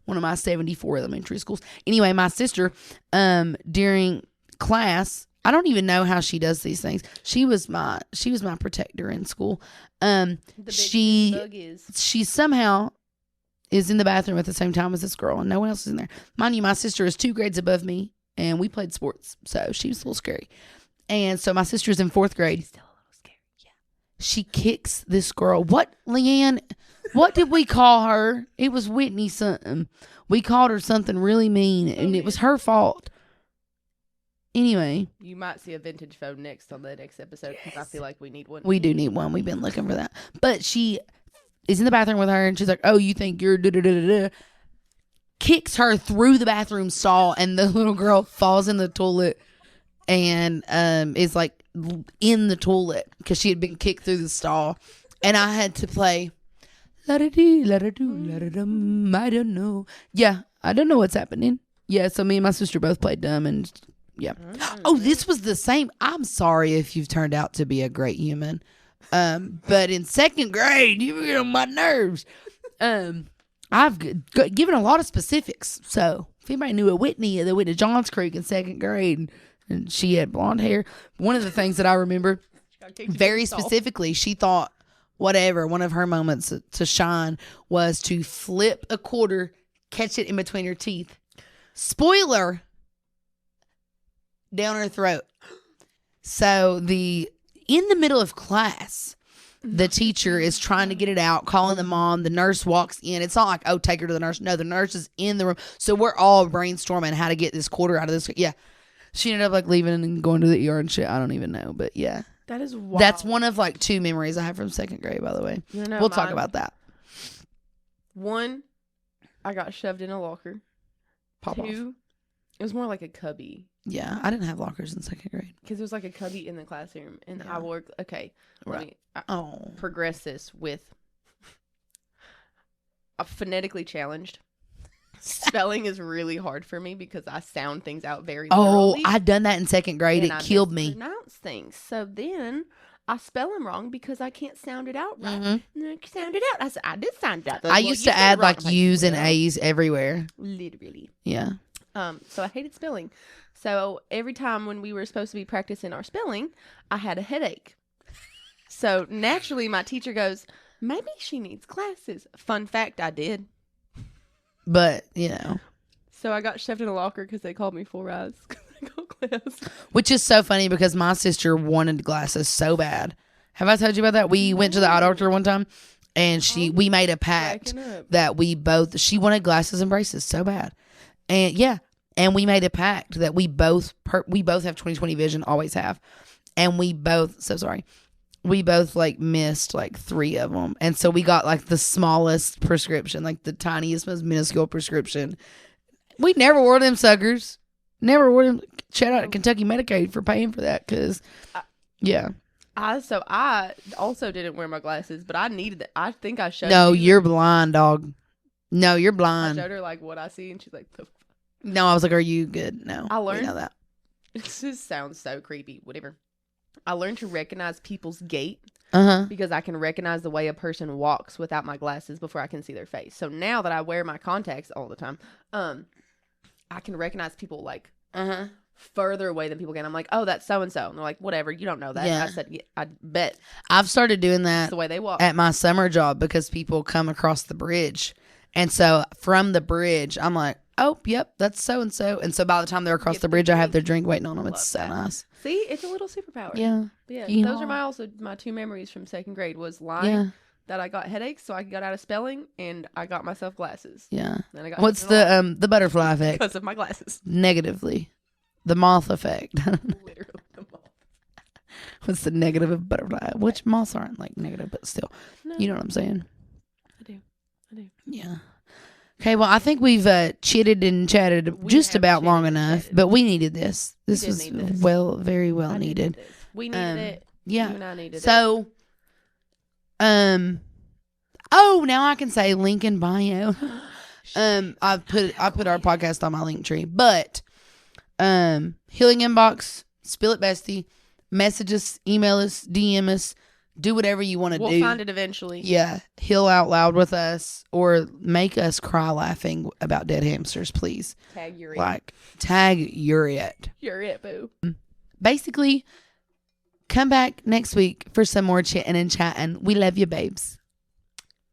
One of my 74 elementary schools. Anyway, my sister, during class, I don't even know how she does these things. She was my protector in school. She somehow is in the bathroom at the same time as this girl, and no one else is in there. Mind you, my sister is 2 grades above me, and we played sports, so she was a little scary. And so my sister's in 4th grade. She's still a little scary. Yeah. She kicks this girl. What, Leanne? What did we call her? It was Whitney something. We called her something really mean, and it was her fault. Anyway. You might see a vintage phone next on the next episode because I feel like we need one. We do need one. We've been looking for that. But she is in the bathroom with her, and she's like, oh, you think you're da-da-da-da-da. Kicks her through the bathroom stall, and the little girl falls in the toilet and is like in the toilet because she had been kicked through the stall. And I had to play la-da-dee, la-da-doo, la-da-dum, I don't know. Yeah, I don't know what's happening. Yeah, so me and my sister both played dumb, and yeah. Oh, this was the same. I'm sorry if you've turned out to be a great human. But in 2nd grade, you get on my nerves. I've given a lot of specifics. So if anybody knew a Whitney that went to Johns Creek in 2nd grade, and she had blonde hair, one of the things that I remember very specifically, she thought whatever, one of her moments to shine was to flip a quarter, catch it in between her teeth. Spoiler, down her throat. So in the middle of class, the teacher is trying to get it out, calling the mom. The nurse walks in. It's not like, oh, take her to the nurse. No, the nurse is in the room. So we're all brainstorming how to get this quarter out of this. Yeah. She ended up like leaving and going to the ER and shit. I don't even know. But yeah. That is wild. That's one of like 2 memories I have from 2nd grade, by the way. We'll talk about that. 1, I got shoved in a locker. Pop 2, off. it was more like a cubby. Yeah, I didn't have lockers in 2nd grade. Because it was like a cubby in the classroom. And Yeah. I worked, okay, Right. progress this with a phonetically challenged. Spelling is really hard for me because I sound things out very literally. I'd done that in 2nd grade. And It I killed me. mispronounce things. So then I spell them wrong because I can't sound it out right. Mhm. And I sound it out. I said, I did sound it out. I used to add like U's and A's everywhere. Literally. Yeah. So I hated spelling. So every time when we were supposed to be practicing our spelling, I had a headache. So naturally, my teacher goes, maybe she needs glasses. Fun fact, I did. But, you know. So I got shoved in a locker because they called me 4 eyes. I got glasses. Which is so funny because my sister wanted glasses so bad. Have I told you about that? We went to the eye doctor one time and we made a pact that she wanted glasses and braces so bad. And yeah. And we made a pact that we both have 20/20 vision, always have. And we both like missed like 3 of them. And so we got like the smallest prescription, like the tiniest, most minuscule prescription. We never wore them suckers. Never wore them. Shout out to Kentucky Medicaid for paying for that because, yeah. I also didn't wear my glasses, but I needed it. I think I showed No, you. you're blind, dog. No, you're I blind. showed her like what I see, and she's like, No, I was like, are you good? No. I learned we know that. It just sounds so creepy. Whatever. I learned to recognize people's gait Uh-huh. because I can recognize the way a person walks without my glasses before I can see their face. So now that I wear my contacts all the time, I can recognize people like further away than people can. I'm like, oh, that's so and so, and they're like, whatever, you don't know that. Yeah. I said, yeah, I bet I've started doing that's that the way they walk. at my summer job because people come across the bridge. And so from the bridge, I'm like, oh, yep, that's so and so. And so by the time they're across Get the the bridge, I have drink. their drink waiting on them. It's Love so that. nice. See, it's a little superpower. Yeah. But yeah, You those know. are my 2 memories from 2nd grade was lying Yeah. that I got headaches, so I got out of spelling, and I got myself glasses. Yeah. And I got What's shoved in a locker the butterfly effect? because of my glasses. Negatively. The moth effect. Literally. the moth. What's the negative of butterfly? Which moths aren't like negative, but still. No, You know what I'm saying? I do. Yeah. Okay, well, I think we've chitted and chatted We just have about long chitted and enough, chatted. but we needed this. This did was need this. very well I needed. this. We needed it. Yeah. You and I needed it. So, oh, now I can say link in bio. I put our podcast on my link tree, but healing inbox, spill it bestie, message us, email us, DM us, do whatever you want to We'll do. find it eventually. Yeah, heal out loud with us or make us cry laughing about dead hamsters, please. Tag your Tag you're it. You're it, boo. Basically, come back next week for some more chitting and chatting. We love you, babes.